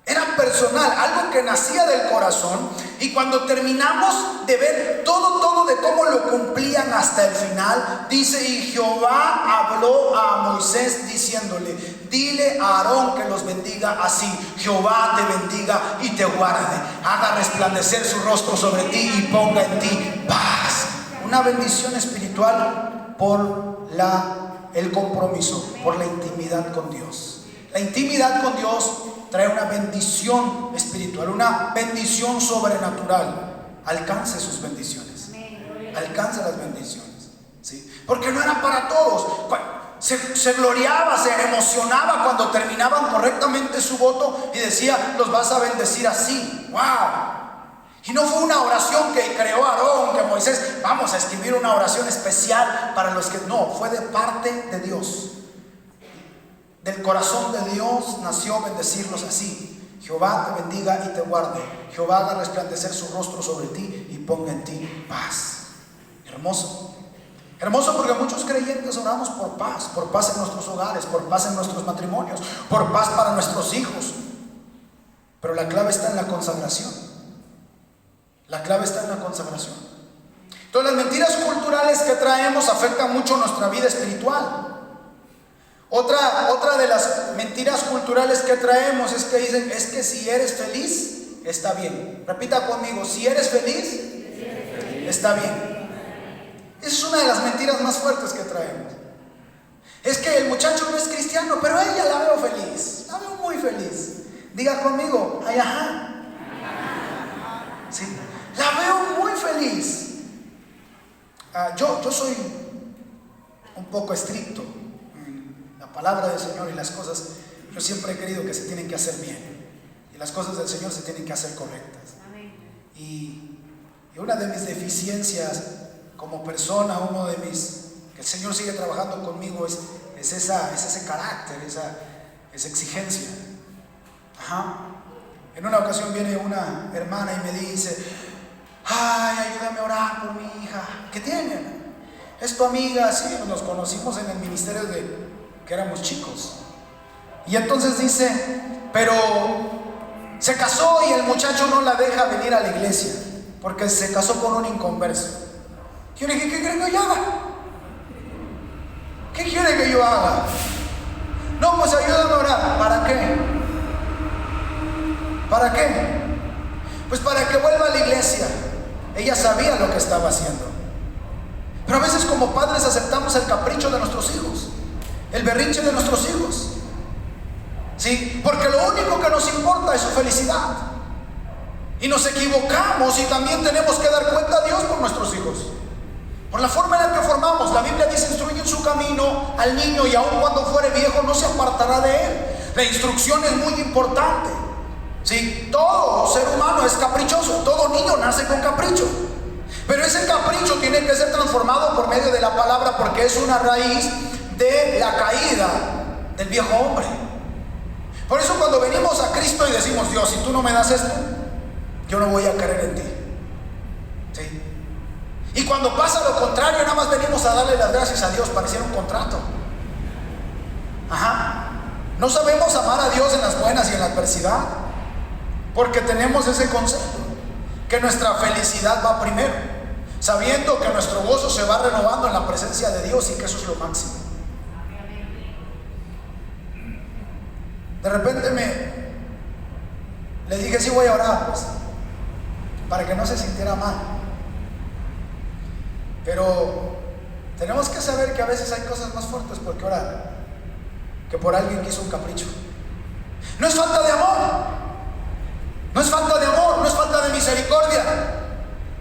B: era personal, algo que nacía del corazón. Y cuando terminamos de ver todo de cómo lo cumplían hasta el final, dice: y Jehová habló a Moisés diciéndole: dile a Aarón que los bendiga así: Jehová te bendiga y te guarde, haga resplandecer su rostro sobre ti y ponga en ti paz. Una bendición espiritual por el compromiso, por la intimidad con Dios. La intimidad con Dios trae una bendición espiritual, una bendición sobrenatural. Alcance sus bendiciones, alcance las bendiciones, ¿sí? Porque no era para todos. Se gloriaba, se emocionaba cuando terminaban correctamente su voto y decía: los vas a bendecir así. ¡Wow! Y no fue una oración que creó Aarón, que Moisés, vamos a escribir una oración especial para los que... No, fue de parte de Dios. Del corazón de Dios nació bendecirlos así: Jehová te bendiga y te guarde, Jehová haga resplandecer su rostro sobre ti y ponga en ti paz. Hermoso, hermoso, porque muchos creyentes oramos por paz en nuestros hogares, por paz en nuestros matrimonios, por paz para nuestros hijos. Pero la clave está en la consagración. La clave está en la consagración. Entonces, las mentiras culturales que traemos afectan mucho nuestra vida espiritual. Otra de las mentiras culturales que traemos es que dicen, es que si eres feliz, está bien. Repita conmigo, si eres feliz, está bien. Esa es una de las mentiras más fuertes que traemos. Es que el muchacho no es cristiano, pero ella la veo feliz, la veo muy feliz. Diga conmigo, ay, ajá. Sí, la veo muy feliz. Yo soy un poco estricto. La palabra del Señor y las cosas, yo siempre he creído que se tienen que hacer bien. Y las cosas del Señor se tienen que hacer correctas. Y una de mis deficiencias como persona, que el Señor sigue trabajando conmigo, es ese carácter, esa exigencia. En una ocasión viene una hermana y me dice, ay, ayúdame a orar por mi hija. ¿Qué tiene? Es tu amiga. Sí, nos conocimos en el ministerio que éramos chicos. Y entonces dice, pero se casó y el muchacho no la deja venir a la iglesia porque se casó con un inconverso. Yo le dije, ¿qué quiere que yo haga? ¿Qué quiere que yo haga? No, pues ayúdame a orar. ¿Para qué? ¿Para qué? Pues para que vuelva a la iglesia. Ella sabía lo que estaba haciendo. Pero a veces como padres aceptamos el capricho de nuestros hijos, el berrinche de nuestros hijos. ¿Sí? Porque lo único que nos importa es su felicidad. Y nos equivocamos y también tenemos que dar cuenta a Dios por nuestros hijos. Por la forma en la que formamos. La Biblia dice, instruye en su camino al niño y aun cuando fuere viejo no se apartará de él. La instrucción es muy importante. ¿Sí? Todo ser humano es caprichoso. Todo niño nace con capricho. Pero ese capricho tiene que ser transformado por medio de la palabra, porque es una raíz de la caída del viejo hombre. Por eso cuando venimos a Cristo y decimos, Dios, si tú no me das esto, yo no voy a creer en ti. ¿Sí? Y cuando pasa lo contrario, nada más venimos a darle las gracias a Dios, pareciera un contrato. No sabemos amar a Dios en las buenas y en la adversidad, porque tenemos ese concepto, que nuestra felicidad va primero, sabiendo que nuestro gozo se va renovando en la presencia de Dios y que eso es lo máximo. De repente le dije, sí voy a orar, pues, para que no se sintiera mal. Pero tenemos que saber que a veces hay cosas más fuertes por qué orar que por alguien que hizo un capricho. No es falta de amor, no es falta de amor, no es falta de misericordia.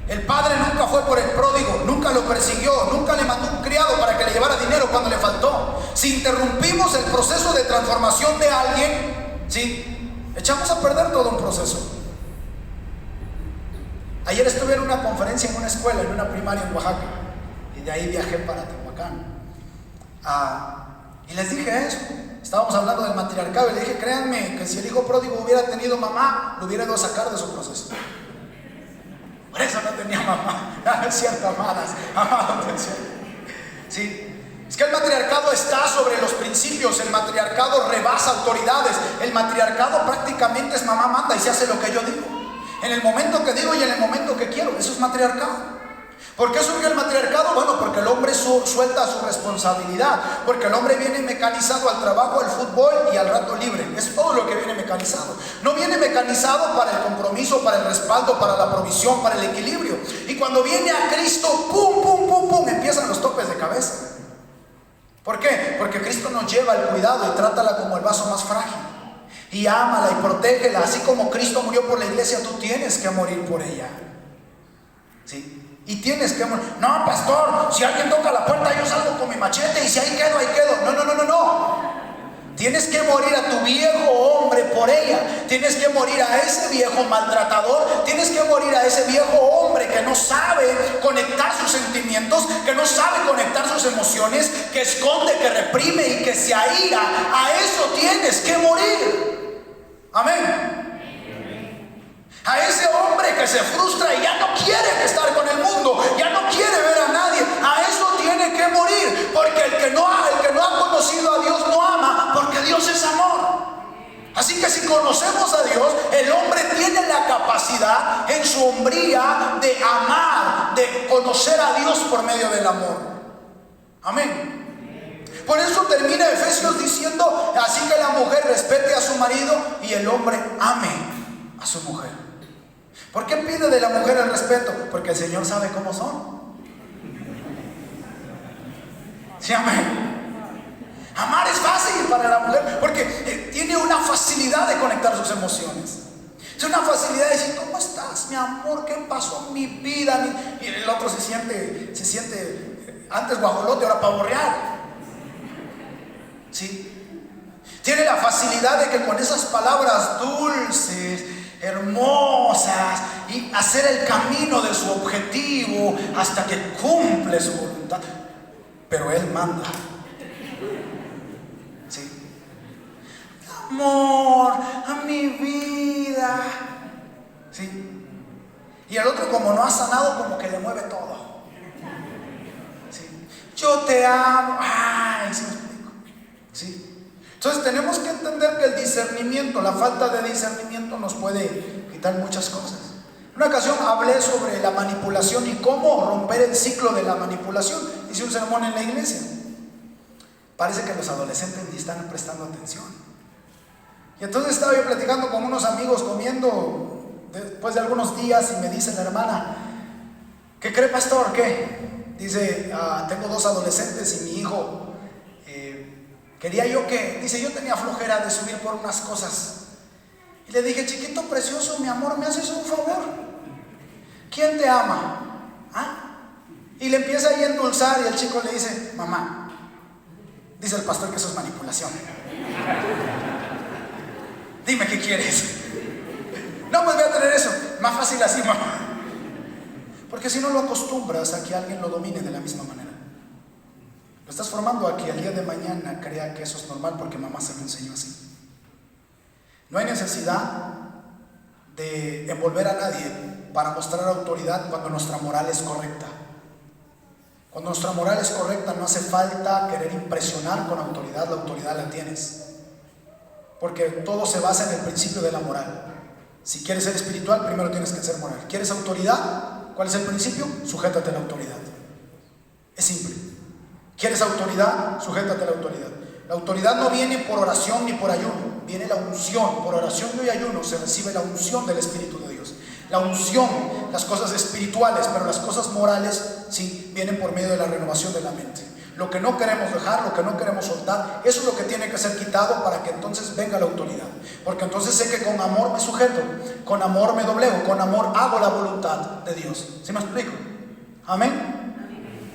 B: El padre nunca fue por el pródigo, nunca lo persiguió, nunca le mandó un criado para que le llevara dinero cuando le faltó. Si interrumpimos el proceso de transformación de alguien, ¿sí?, echamos a perder todo un proceso. Ayer estuve en una conferencia en una escuela, en una primaria en Oaxaca, y de ahí viajé para Tehuacán. Y les dije eso. Estábamos hablando del matriarcado y le dije, créanme que si el hijo pródigo hubiera tenido mamá, lo hubiera ido a sacar de su proceso. Por eso no tenía mamá. No es cierto, amadas. Sí. Es que el matriarcado está sobre los principios. El matriarcado rebasa autoridades. El matriarcado prácticamente es mamá manda y se hace lo que yo digo, en el momento que digo y en el momento que quiero. Eso es matriarcado. ¿Por qué surge el matriarcado? Bueno, porque el hombre suelta su responsabilidad, porque el hombre viene mecanizado al trabajo, al fútbol y al rato libre. Es todo lo que viene mecanizado. No viene mecanizado para el compromiso, para el respaldo, para la provisión, para el equilibrio. Y cuando viene a Cristo, pum, pum, pum, pum, empiezan los topes de cabeza. ¿Por qué? Porque Cristo nos lleva al cuidado y trátala como el vaso más frágil. Y ámala y protégela. Así como Cristo murió por la iglesia, tú tienes que morir por ella. ¿Sí? Y tienes que morir. No, pastor, si alguien toca la puerta, yo salgo con mi machete y si ahí quedo, ahí quedo. No. Tienes que morir a tu viejo hombre por ella. Tienes que morir a ese viejo maltratador. Tienes que morir a ese viejo hombre que no sabe conectar sus sentimientos, que no sabe conectar sus emociones, que esconde, que reprime y que se aira. A eso tienes que morir. Amén. A ese hombre que se frustra y ya no quiere estar con el mundo, ya no quiere ver a nadie, a eso tiene que morir, porque el que no ha conocido a Dios no ama, porque Dios es amor. Así que si conocemos a Dios, el hombre tiene la capacidad en su hombría de amar, de conocer a Dios por medio del amor. Amén. Por eso termina Efesios diciendo: así que la mujer respete a su marido y el hombre ame a su mujer. ¿Por qué pide de la mujer el respeto? Porque el Señor sabe cómo son. ¿Sí, amén? Amar es fácil para la mujer porque tiene una facilidad de conectar sus emociones. Es una facilidad de decir: ¿cómo estás, mi amor? ¿Qué pasó en mi vida? Y el otro se siente antes guajolote, ahora pavo real. ¿Sí? Tiene la facilidad de que con esas palabras dulces, hermosas, y hacer el camino de su objetivo hasta que cumple su voluntad. Pero Él manda. ¿Sí? Amor, a mi vida. ¿Sí? Y el otro, como no ha sanado, como que le mueve todo. ¿Sí? Yo te amo. Ay, ¿sí me explico? ¿Sí? Entonces tenemos que entender que el discernimiento, la falta de discernimiento nos puede quitar muchas cosas. En una ocasión hablé sobre la manipulación y cómo romper el ciclo de la manipulación. Hice un sermón en la iglesia. Parece que los adolescentes ni están prestando atención. Y entonces estaba yo platicando con unos amigos comiendo después de algunos días y me dice la hermana: ¿qué cree, pastor? ¿Qué? Dice: tengo 2 adolescentes y mi hijo quería yo que, dice, yo tenía flojera de subir por unas cosas. Y le dije: chiquito precioso, mi amor, ¿me haces un favor? ¿Quién te ama? Y le empieza ahí a endulzar y el chico le dice: mamá, dice el pastor que eso es manipulación. Dime qué quieres. No, pues voy a tener eso. Más fácil así, mamá. Porque si no lo acostumbras a que alguien lo domine de la misma manera. Lo estás formando a que al día de mañana crea que eso es normal porque mamá se lo enseñó así. No hay necesidad de envolver a nadie para mostrar autoridad cuando nuestra moral es correcta. Cuando nuestra moral es correcta no hace falta querer impresionar con autoridad, la autoridad la tienes. Porque todo se basa en el principio de la moral. Si quieres ser espiritual, primero tienes que ser moral. ¿Quieres autoridad? ¿Cuál es el principio? Sujétate a la autoridad. Es simple. ¿Quieres autoridad? Sujétate a la autoridad. La autoridad no viene por oración ni por ayuno, viene la unción. Por oración y ayuno se recibe la unción del Espíritu de Dios. La unción, las cosas espirituales, pero las cosas morales sí vienen por medio de la renovación de la mente. Lo que no queremos dejar, lo que no queremos soltar, eso es lo que tiene que ser quitado para que entonces venga la autoridad. Porque entonces sé que con amor me sujeto, con amor me doblego, con amor hago la voluntad de Dios. ¿Sí me explico? Amén.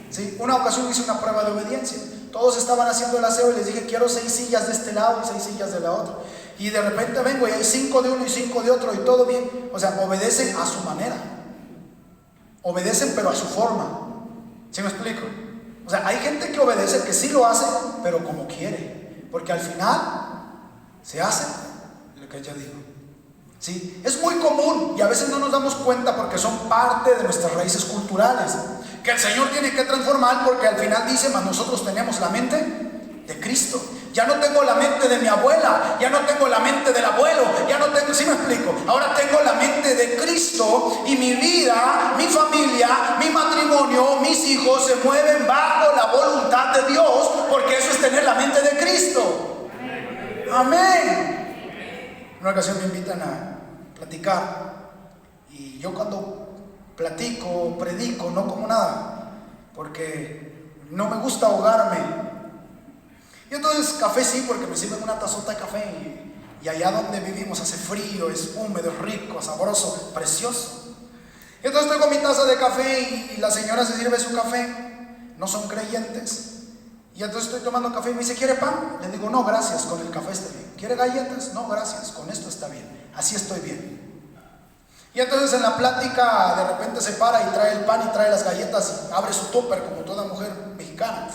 B: ¿Sí? Una ocasión hice una prueba de obediencia. Todos estaban haciendo el aseo y les dije: quiero 6 sillas de este lado y 6 sillas de la otra. Y de repente vengo y hay 5 de uno y 5 de otro y todo bien. O sea, obedecen a su manera. Obedecen pero a su forma. ¿Sí me explico? O sea, hay gente que obedece, que sí lo hace, pero como quiere. Porque al final se hace lo que ella dijo. ¿Sí? Es muy común y a veces no nos damos cuenta porque son parte de nuestras raíces culturales. Que el Señor tiene que transformar porque al final dice: mas nosotros tenemos la mente de Cristo. Ya no tengo la mente de mi abuela, ya no tengo la mente del abuelo, ya no tengo, ¿sí me explico? Ahora tengo la mente de Cristo y mi vida, mi familia, mi matrimonio, mis hijos se mueven bajo la voluntad de Dios, porque eso es tener la mente de Cristo. Amén. Una ocasión me invitan a platicar y yo cuando platico, predico, no como nada, porque no me gusta ahogarme. Y entonces café sí, porque me sirven una tazota de café y allá donde vivimos hace frío, es húmedo, es rico, sabroso, precioso. Y entonces estoy con mi taza de café y la señora se sirve su café, no son creyentes. Y entonces estoy tomando café y me dice: ¿quiere pan? Le digo: no, gracias, con el café está bien. ¿Quiere galletas? No, gracias, con esto está bien, así estoy bien. Y entonces en la plática de repente se para y trae el pan y trae las galletas y abre su tupper como toda mujer mexicana.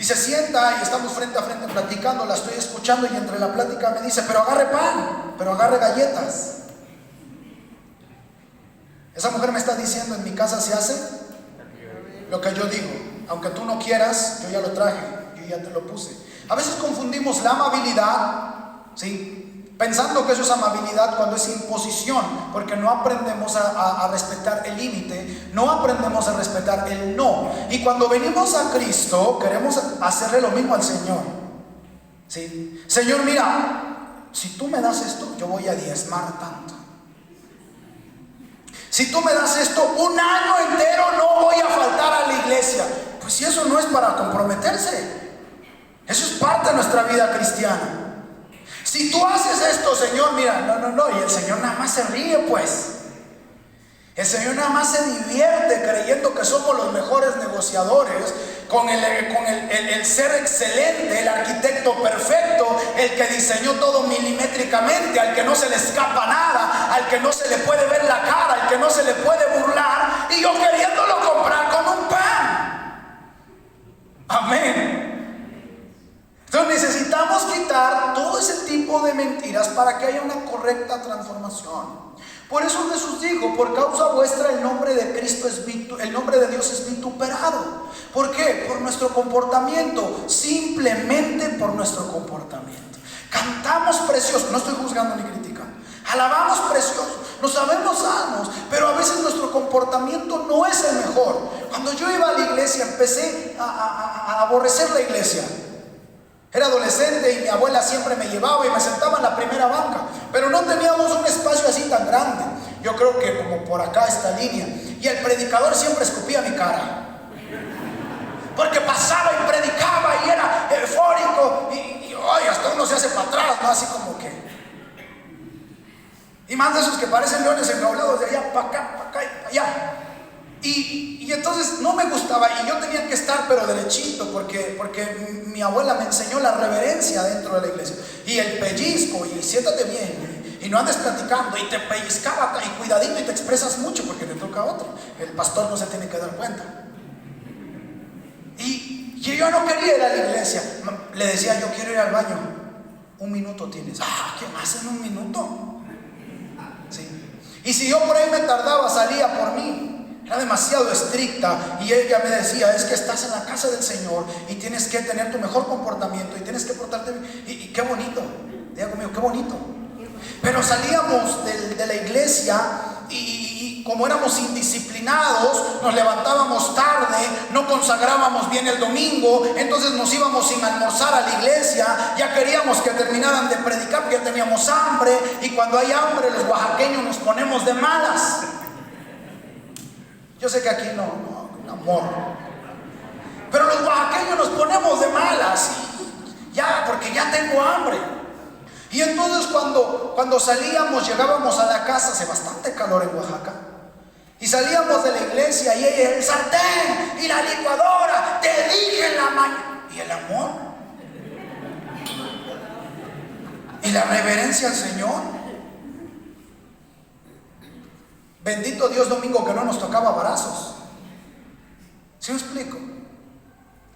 B: Y se sienta y estamos frente a frente platicando, la estoy escuchando y entre la plática me dice: pero agarre pan, pero agarre galletas. Esa mujer me está diciendo: en mi casa se hace lo que yo digo, aunque tú no quieras, yo ya lo traje, yo ya te lo puse. A veces confundimos la amabilidad, ¿sí?, pensando que eso es amabilidad cuando es imposición, porque no aprendemos a respetar el límite, no aprendemos a respetar el no. Y cuando venimos a Cristo queremos hacerle lo mismo al Señor, ¿sí? Señor, mira, si tú me das esto, yo voy a diezmar tanto. Si tú me das esto, un año entero no voy a faltar a la iglesia. Pues si eso no es para comprometerse, eso es parte de nuestra vida cristiana. Si tú haces esto, Señor, mira, no, y el Señor nada más se ríe, pues. El Señor nada más se divierte creyendo que somos los mejores negociadores, con el ser excelente, el arquitecto perfecto, el que diseñó todo milimétricamente, al que no se le escapa nada, al que no se le puede ver la cara, al que no se le puede burlar, y yo queriéndolo comprar con un pan. Amén. Entonces necesitamos quitar todo ese tipo de mentiras para que haya una correcta transformación. Por eso Jesús dijo: por causa vuestra el nombre de Cristo el nombre de Dios es vituperado. ¿Por qué? Por nuestro comportamiento, simplemente por nuestro comportamiento. Cantamos precioso, no estoy juzgando ni criticando. Alabamos precioso, nos sabemos salmos, pero a veces nuestro comportamiento no es el mejor. Cuando yo iba a la iglesia empecé a aborrecer la iglesia. Era adolescente y mi abuela siempre me llevaba y me sentaba en la primera banca, pero no teníamos un espacio así tan grande. Yo creo que como por acá esta línea, y el predicador siempre escupía mi cara, porque pasaba y predicaba y era eufórico y hasta uno se hace para atrás, ¿no? Así como que, y más de esos que parecen leones enjaulados de allá para acá, para acá y para allá. Y entonces no me gustaba, y yo tenía que estar pero derechito, porque mi abuela me enseñó la reverencia dentro de la iglesia, y el pellizco, y siéntate bien, y no andes platicando, y te pellizcaba, y cuidadito, y te expresas mucho porque te toca a otro. El pastor no se tiene que dar cuenta. Y yo no quería ir a la iglesia. Le decía: yo quiero ir al baño. 1 minuto tienes. ¿Qué más en 1 minuto? Sí. Y si yo por ahí me tardaba, salía por mí. Era demasiado estricta, y ella me decía: es que estás en la casa del Señor y tienes que tener tu mejor comportamiento y tienes que portarte bien. Y qué bonito, diga conmigo, qué bonito. Pero salíamos de la iglesia y como éramos indisciplinados, nos levantábamos tarde, no consagrábamos bien el domingo, entonces nos íbamos sin almorzar a la iglesia. Ya queríamos que terminaran de predicar porque ya teníamos hambre, y cuando hay hambre los oaxaqueños nos ponemos de malas. Yo sé que aquí no, amor, pero los oaxaqueños nos ponemos de malas, ya, porque ya tengo hambre. Y entonces cuando salíamos, llegábamos a la casa, hace bastante calor en Oaxaca, y salíamos de la iglesia y ella: el sartén y la licuadora, te dije en la mañana. Y el amor y la reverencia al Señor. Bendito Dios, domingo que no nos tocaba abrazos. ¿Sí me explico?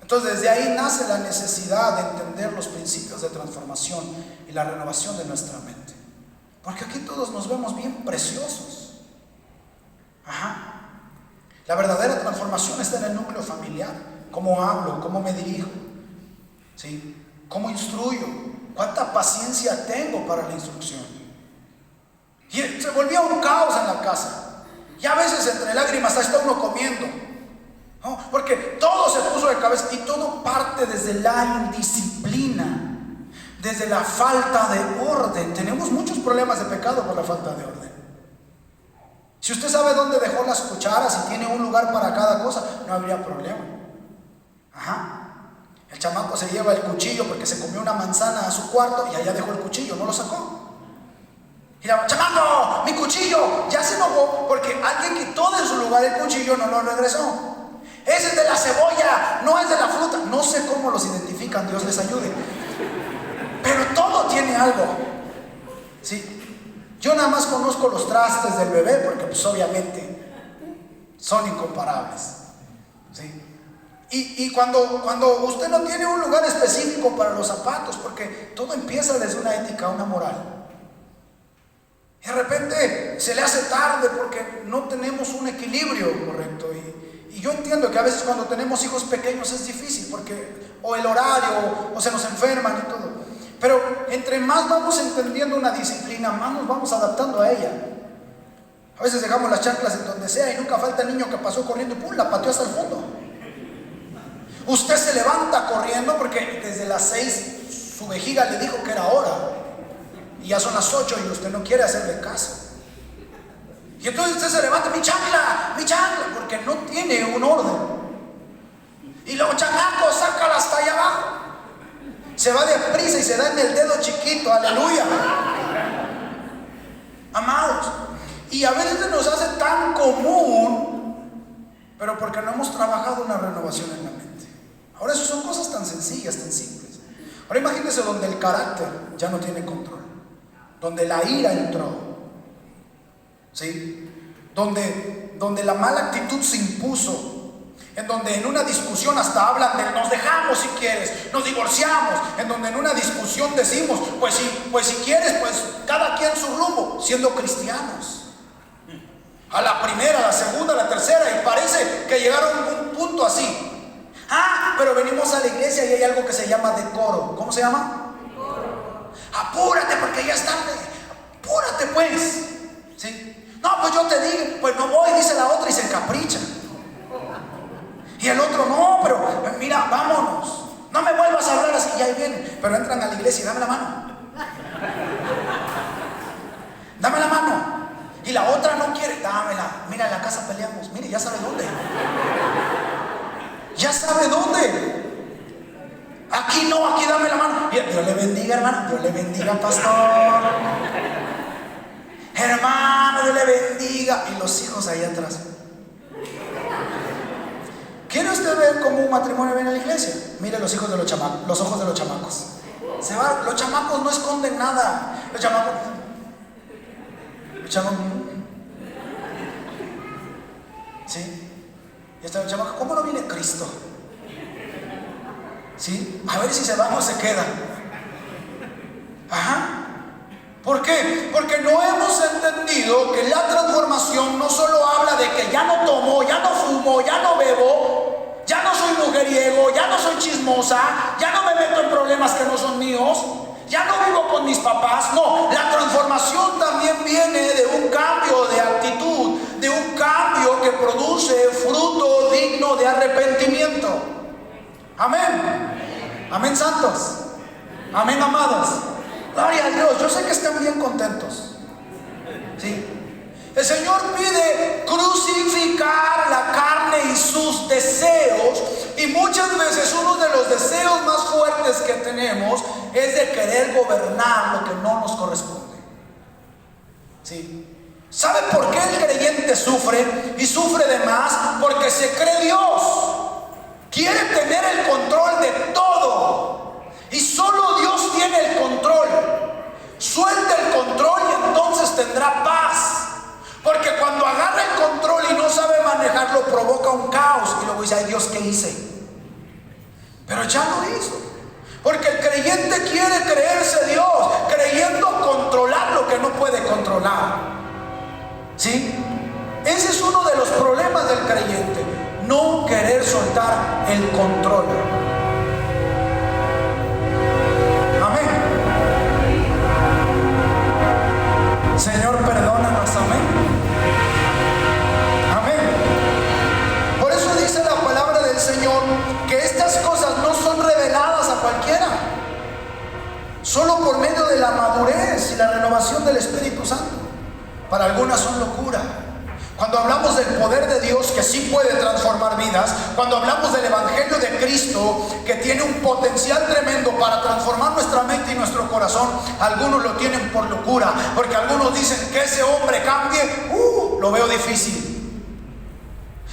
B: Entonces desde ahí nace la necesidad de entender los principios de transformación y la renovación de nuestra mente, porque aquí todos nos vemos bien preciosos. La verdadera transformación está en el núcleo familiar. Cómo hablo, cómo me dirijo, ¿sí? Cómo instruyo, cuánta paciencia tengo para la instrucción. Y se volvía un caos en la casa, y a veces entre lágrimas está uno comiendo, ¿no? Porque todo se puso de cabeza, y todo parte desde la indisciplina, desde la falta de orden. Tenemos muchos problemas de pecado por la falta de orden. Si usted sabe dónde dejó las cucharas y tiene un lugar para cada cosa, no habría problema. El chamaco se lleva el cuchillo porque se comió una manzana a su cuarto y allá dejó el cuchillo, no lo sacó. Y la: chamaco, mi cuchillo. Ya se enojó porque alguien quitó de su lugar el cuchillo, no lo regresó. Ese es de la cebolla, no es de la fruta. No sé cómo los identifican, Dios les ayude. Pero todo tiene algo, ¿sí? Yo nada más conozco los trastes del bebé porque pues obviamente son incomparables, ¿sí? Y cuando usted no tiene un lugar específico para los zapatos, porque todo empieza desde una ética, una moral. Y de repente se le hace tarde porque no tenemos un equilibrio correcto. Y yo entiendo que a veces cuando tenemos hijos pequeños es difícil, porque o el horario o se nos enferman y todo. Pero entre más vamos entendiendo una disciplina, más nos vamos adaptando a ella. A veces dejamos las chanclas en donde sea y nunca falta el niño que pasó corriendo y ¡pum!, la pateó hasta el fondo. Usted se levanta corriendo porque desde las 6 su vejiga le dijo que era hora. Y ya son las 8 y usted no quiere hacerle caso. Y entonces usted se levanta, mi chancla, porque no tiene un orden. Y luego, chamaco, sácala hasta allá abajo. Se va deprisa y se da en el dedo chiquito, aleluya. Amados, y a veces se nos hace tan común, pero porque no hemos trabajado una renovación en la mente. Ahora, eso son cosas tan sencillas, tan simples. Ahora imagínense donde el carácter ya no tiene control, donde la ira entró, ¿sí? Donde la mala actitud se impuso, en donde en una discusión hasta hablan de nos dejamos si quieres, nos divorciamos, en donde en una discusión decimos pues si quieres, pues cada quien su rumbo, siendo cristianos. A la primera, a la segunda, a la tercera, y parece que llegaron a un punto así. Pero venimos a la iglesia y hay algo que se llama decoro. ¿Cómo se llama? Decoro. Apúrate porque ya es tarde. Apúrate pues. ¿Sí? No, pues yo te digo, pues no voy, dice la otra y se encapricha. Y el otro, no, pero mira, vámonos. No me vuelvas a hablar así, y ahí vienen. Pero entran a la iglesia y dame la mano. Dame la mano. Y la otra no quiere, dámela. Mira, en la casa peleamos. Mire, ya sabe dónde. Ya sabe dónde. Aquí no, aquí dame la mano. Dios le bendiga, hermano. Dios le bendiga, pastor. Hermano, Dios le bendiga. Y los hijos ahí atrás. ¿Quiere usted ver cómo un matrimonio viene a la iglesia? Mire los hijos de los chamacos, los ojos de los chamacos. Los chamacos no esconden nada. Los chamacos. ¿Sí? Y está el chamaco, ¿cómo no viene Cristo? ¿Sí? A ver si se va o se queda. ¿Por qué? Porque no hemos entendido que la transformación no solo habla de que ya no tomo, ya no fumo, ya no bebo, ya no soy mujeriego, ya no soy chismosa, ya no me meto en problemas que no son míos, ya no vivo con mis papás. No, la transformación también viene de un cambio de actitud, de un cambio que produce fruto digno de arrepentimiento. Amén. Amén, santos. Amén, amados. Gloria a Dios. Yo sé que están bien contentos. ¿Sí? El Señor pide crucificar la carne y sus deseos, y muchas veces uno de los deseos más fuertes que tenemos es de querer gobernar lo que no nos corresponde. ¿Sí? ¿Sabe por qué el creyente sufre? Y sufre de más porque se cree Dios. Quiere tener el control de todo, y solo Dios tiene el control. Suelta el control y entonces tendrá paz. Porque cuando agarra el control y no sabe manejarlo, provoca un caos. Y luego dice, ay Dios, ¿qué hice? Pero ya lo hizo. Porque el creyente quiere creerse Dios, creyendo controlar lo que no puede controlar. ¿Sí? Ese es uno de los problemas del creyente, no querer soltar el control. Amén. Señor, perdónanos. Amén. Por eso dice la palabra del Señor que estas cosas no son reveladas a cualquiera, solo por medio de la madurez y la renovación del Espíritu Santo. Para algunas son locura. Cuando hablamos del poder de Dios que sí puede transformar vidas, cuando hablamos del Evangelio de Cristo que tiene un potencial tremendo para transformar nuestra mente y nuestro corazón, algunos lo tienen por locura, porque algunos dicen que ese hombre cambie, lo veo difícil.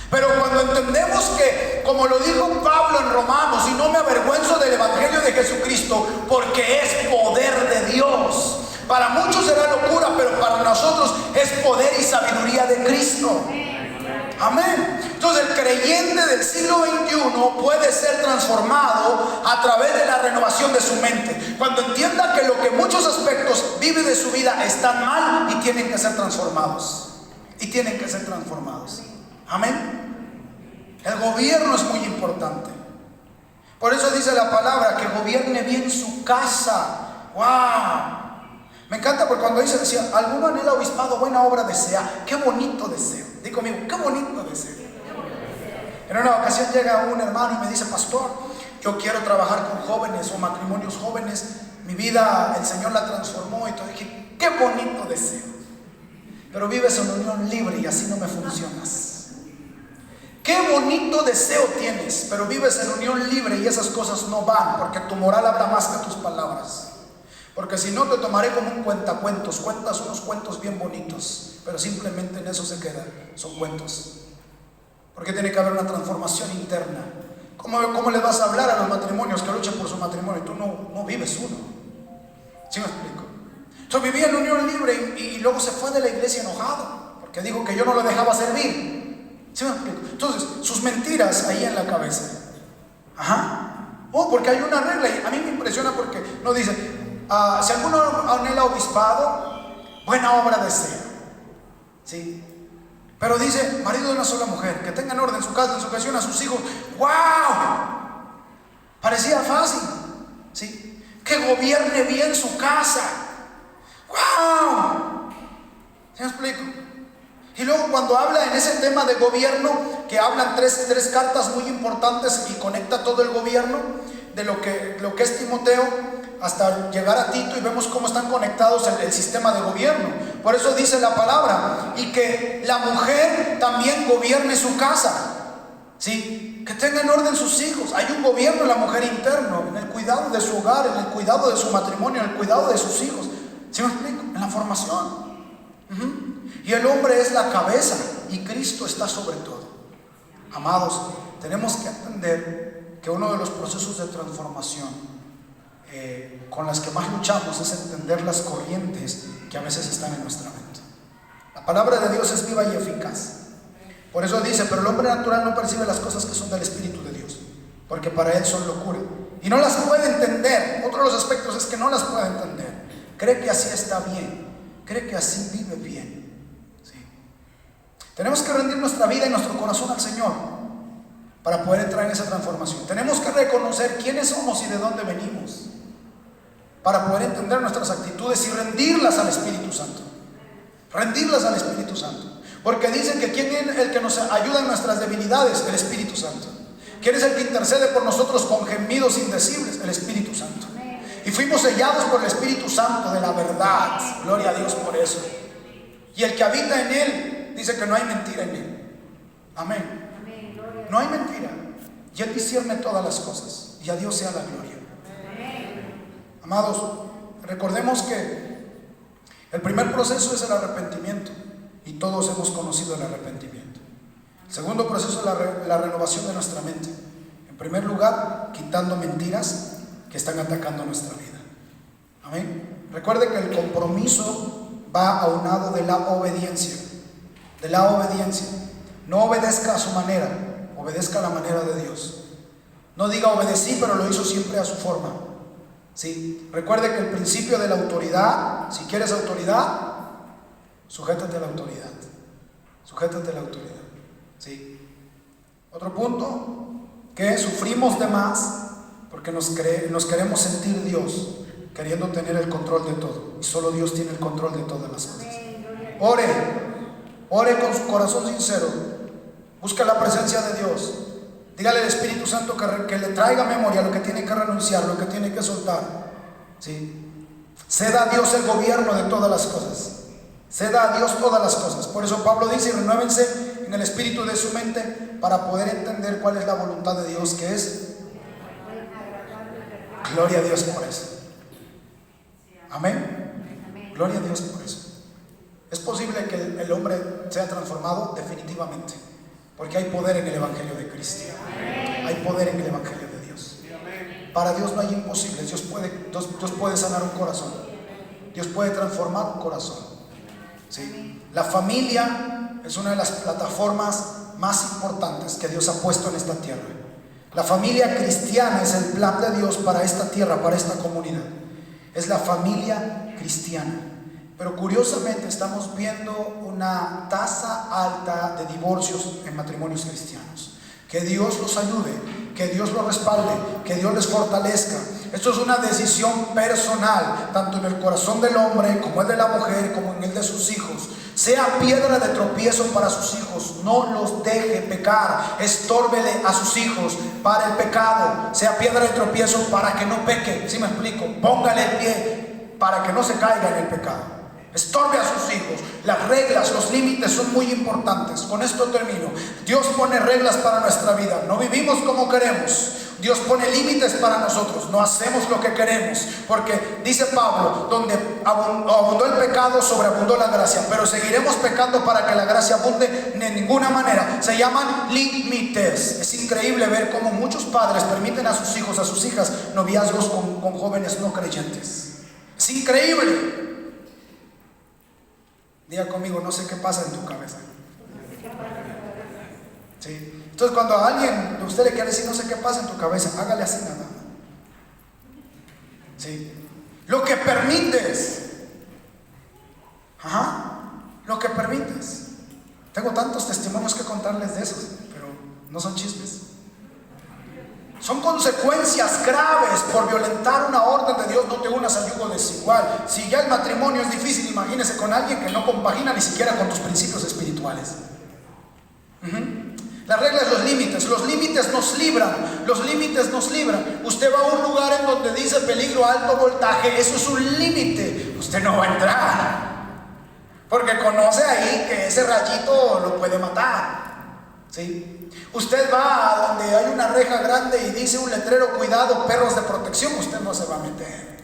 B: Pero cuando entendemos que, como lo dijo Pablo en Romanos, y no me avergüenzo del Evangelio de Jesucristo, porque es poder de Dios. Para muchos será locura, pero para nosotros es poder y sabiduría de Cristo. Amén. Entonces el creyente del siglo XXI puede ser transformado a través de la renovación de su mente. Cuando entienda que lo que en muchos aspectos vive de su vida están mal y tienen que ser transformados. Y tienen que ser transformados. Amén. El gobierno es muy importante. Por eso dice la palabra que gobierne bien su casa ¡Wow! Me encanta porque cuando decía, alguno anhela obispado, buena obra desea. ¡Qué bonito deseo! Di conmigo, ¡qué bonito deseo! En una ocasión llega un hermano y me dice, pastor, yo quiero trabajar con jóvenes o matrimonios jóvenes. Mi vida, el Señor la transformó y todo. Dije, ¡qué bonito deseo! Pero vives en unión libre y así no me funcionas. Qué bonito deseo tienes, pero vives en unión libre y esas cosas no van, porque tu moral habla más que tus palabras. Porque si no, te tomaré como un cuentacuentos. Cuentas unos cuentos bien bonitos, pero simplemente en eso se queda. Son cuentos. Porque tiene que haber una transformación interna. ¿Cómo le vas a hablar a los matrimonios que luchan por su matrimonio? Tú no vives uno. ¿Sí me explico? Entonces vivía en unión libre y luego se fue de la iglesia enojado, porque dijo que yo no lo dejaba servir. ¿Sí me explico? Entonces, sus mentiras ahí en la cabeza. Porque hay una regla y a mí me impresiona porque no dice, si alguno anhela obispado, buena obra desea. ¿Sí? Pero dice, marido de una sola mujer, que tenga en orden su casa, en su ocasión a sus hijos. ¡Wow! Parecía fácil. ¿Sí? Que gobierne bien su casa. ¡Wow! ¿Sí me explico? Y luego cuando habla en ese tema de gobierno, que hablan tres cartas muy importantes y conecta todo el gobierno, de lo que es Timoteo, hasta llegar a Tito, y vemos cómo están conectados el sistema de gobierno. Por eso dice la palabra, y que la mujer también gobierne su casa. ¿Sí? Que tenga en orden sus hijos. Hay un gobierno en la mujer interno, en el cuidado de su hogar, en el cuidado de su matrimonio, en el cuidado de sus hijos. ¿Sí me explico? En la formación. Y el hombre es la cabeza y Cristo está sobre todo. Amados, tenemos que entender que uno de los procesos de transformación con las que más luchamos es entender las corrientes que a veces están en nuestra mente. La palabra de Dios es viva y eficaz. Por eso dice, pero el hombre natural no percibe las cosas que son del Espíritu de Dios, porque para él son locura y no las puede entender. Otro de los aspectos es que no las puede entender. Cree que así está bien, cree que así vive bien. ¿Sí? Tenemos que rendir nuestra vida y nuestro corazón al Señor para poder entrar en esa transformación. Tenemos que reconocer quiénes somos y de dónde venimos, para poder entender nuestras actitudes y rendirlas al Espíritu Santo. Rendirlas al Espíritu Santo. Porque dicen que ¿quién es el que nos ayuda en nuestras debilidades? El Espíritu Santo. ¿Quién es el que intercede por nosotros con gemidos indecibles? El Espíritu Santo. Y fuimos sellados por el Espíritu Santo de la verdad. Gloria a Dios por eso. Y el que habita en Él, dice que no hay mentira en Él. Amén. No hay mentira. Y Él discierne todas las cosas. Y a Dios sea la gloria. Amados, recordemos que el primer proceso es el arrepentimiento. Y todos hemos conocido el arrepentimiento. El segundo proceso es la renovación de nuestra mente. En primer lugar, quitando mentiras que están atacando nuestra vida. Amén. Recuerde que el compromiso va aunado de la obediencia. De la obediencia. No obedezca a su manera, obedezca a la manera de Dios. No diga obedecí, pero lo hizo siempre a su forma. ¿Sí? Recuerde que el principio de la autoridad, si quieres autoridad, sujétate a la autoridad. Sujétate a la autoridad. ¿Sí? Otro punto, que sufrimos de más porque nos queremos sentir Dios, queriendo tener el control de todo. Y solo Dios tiene el control de todas las cosas. Ore con su corazón sincero. Busca la presencia de Dios. Dígale al Espíritu Santo que le traiga memoria lo que tiene que renunciar, lo que tiene que soltar. ¿Sí? Ceda a Dios el gobierno de todas las cosas. Ceda a Dios todas las cosas. Por eso Pablo dice, renuévense en el espíritu de su mente para poder entender cuál es la voluntad de Dios, que es. Gloria a Dios por eso. Amén. Gloria a Dios por eso. ¿Es posible que el hombre sea transformado? Definitivamente. Porque hay poder en el Evangelio de Cristo. Hay poder en el Evangelio de Dios. Para Dios no hay imposibles. Dios puede sanar un corazón. Dios puede transformar un corazón. ¿Sí? La familia es una de las plataformas más importantes que Dios ha puesto en esta tierra. La familia cristiana es el plan de Dios para esta tierra, para esta comunidad. Es la familia cristiana. Pero curiosamente estamos viendo una tasa alta de divorcios en matrimonios cristianos. Que Dios los ayude, que Dios los respalde, que Dios les fortalezca, Esto es una decisión personal, tanto en el corazón del hombre como el de la mujer, como en el de sus hijos. Sea piedra de tropiezo para sus hijos, no los deje pecar, estórbele a sus hijos para el pecado. Sea piedra de tropiezo para que no peque, ¿sí me explico? Póngale el pie para que no se caiga en el pecado. Estorbe a sus hijos. Las reglas, los límites son muy importantes. Con esto termino. Dios pone reglas para nuestra vida. No vivimos como queremos. Dios pone límites para nosotros. No hacemos lo que queremos. Porque dice Pablo, donde abundó el pecado, sobreabundó la gracia. Pero seguiremos pecando para que la gracia abunde de ninguna manera. Se llaman límites. Es increíble ver cómo muchos padres permiten a sus hijos, a sus hijas, noviazgos con jóvenes no creyentes. Es increíble. Diga conmigo, no sé qué pasa en tu cabeza. ¿Sí? Entonces cuando a alguien usted le quiere decir no sé qué pasa en tu cabeza, hágale así nada. ¿Sí? Lo que permites. Lo que permites. Tengo tantos testimonios que contarles de esos, pero no son chismes. Son consecuencias graves por violentar una orden de Dios. No te unas al yugo desigual. Si ya el matrimonio es difícil, imagínese con alguien que no compagina ni siquiera con tus principios espirituales. La regla es los límites. Los límites nos libran. Los límites nos libran. Usted va a un lugar en donde dice peligro alto voltaje. Eso es un límite. Usted no va a entrar, porque conoce ahí que ese rayito lo puede matar. ¿Sí? Usted va a donde hay una reja grande y dice un letrero, cuidado, perros de protección, usted no se va a meter.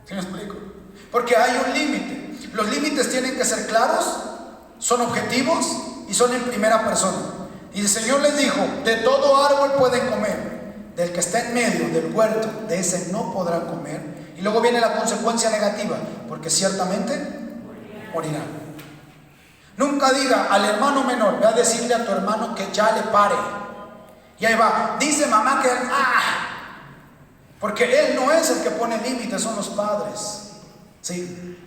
B: ¿Sí me explico? Porque hay un límite. Los límites tienen que ser claros, son objetivos y son en primera persona. Y el Señor les dijo, de todo árbol pueden comer, del que está en medio del huerto, de ese no podrán comer. Y luego viene la consecuencia negativa, porque ciertamente morirán. Nunca diga al hermano menor, ve a decirle a tu hermano que ya le pare. Y ahí va, dice mamá que porque él no es el que pone límites, son los padres. Sí,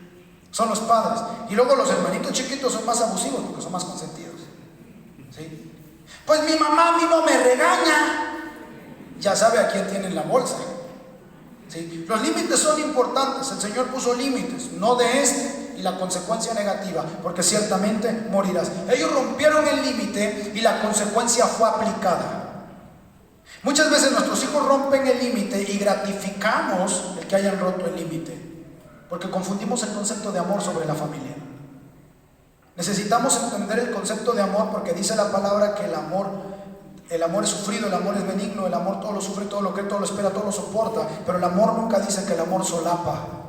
B: son los padres. Y luego los hermanitos chiquitos son más abusivos porque son más consentidos. ¿Sí? Pues mi mamá a mí no me regaña. Ya sabe a quién tiene en la bolsa. ¿Sí? Los límites son importantes. El Señor puso límites, no de este. Y la consecuencia negativa, porque ciertamente morirás. Ellos rompieron el límite y la consecuencia fue aplicada. Muchas veces nuestros hijos rompen el límite y gratificamos el que hayan roto el límite, porque confundimos el concepto de amor sobre la familia. Necesitamos entender el concepto de amor, porque dice la palabra que el amor es sufrido, el amor es benigno, el amor todo lo sufre, todo lo cree, todo lo espera, todo lo soporta. Pero el amor nunca dice que el amor solapa.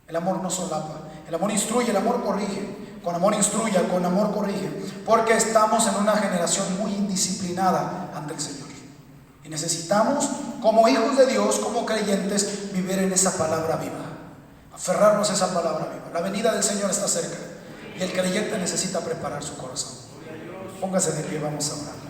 B: El amor no solapa. El amor instruye, el amor corrige. Con amor instruye, con amor corrige. Porque estamos en una generación muy indisciplinada ante el Señor. Y necesitamos, como hijos de Dios, como creyentes, vivir en esa palabra viva. Aferrarnos a esa palabra viva. La venida del Señor está cerca. Y el creyente necesita preparar su corazón. Póngase de pie, vamos a orar.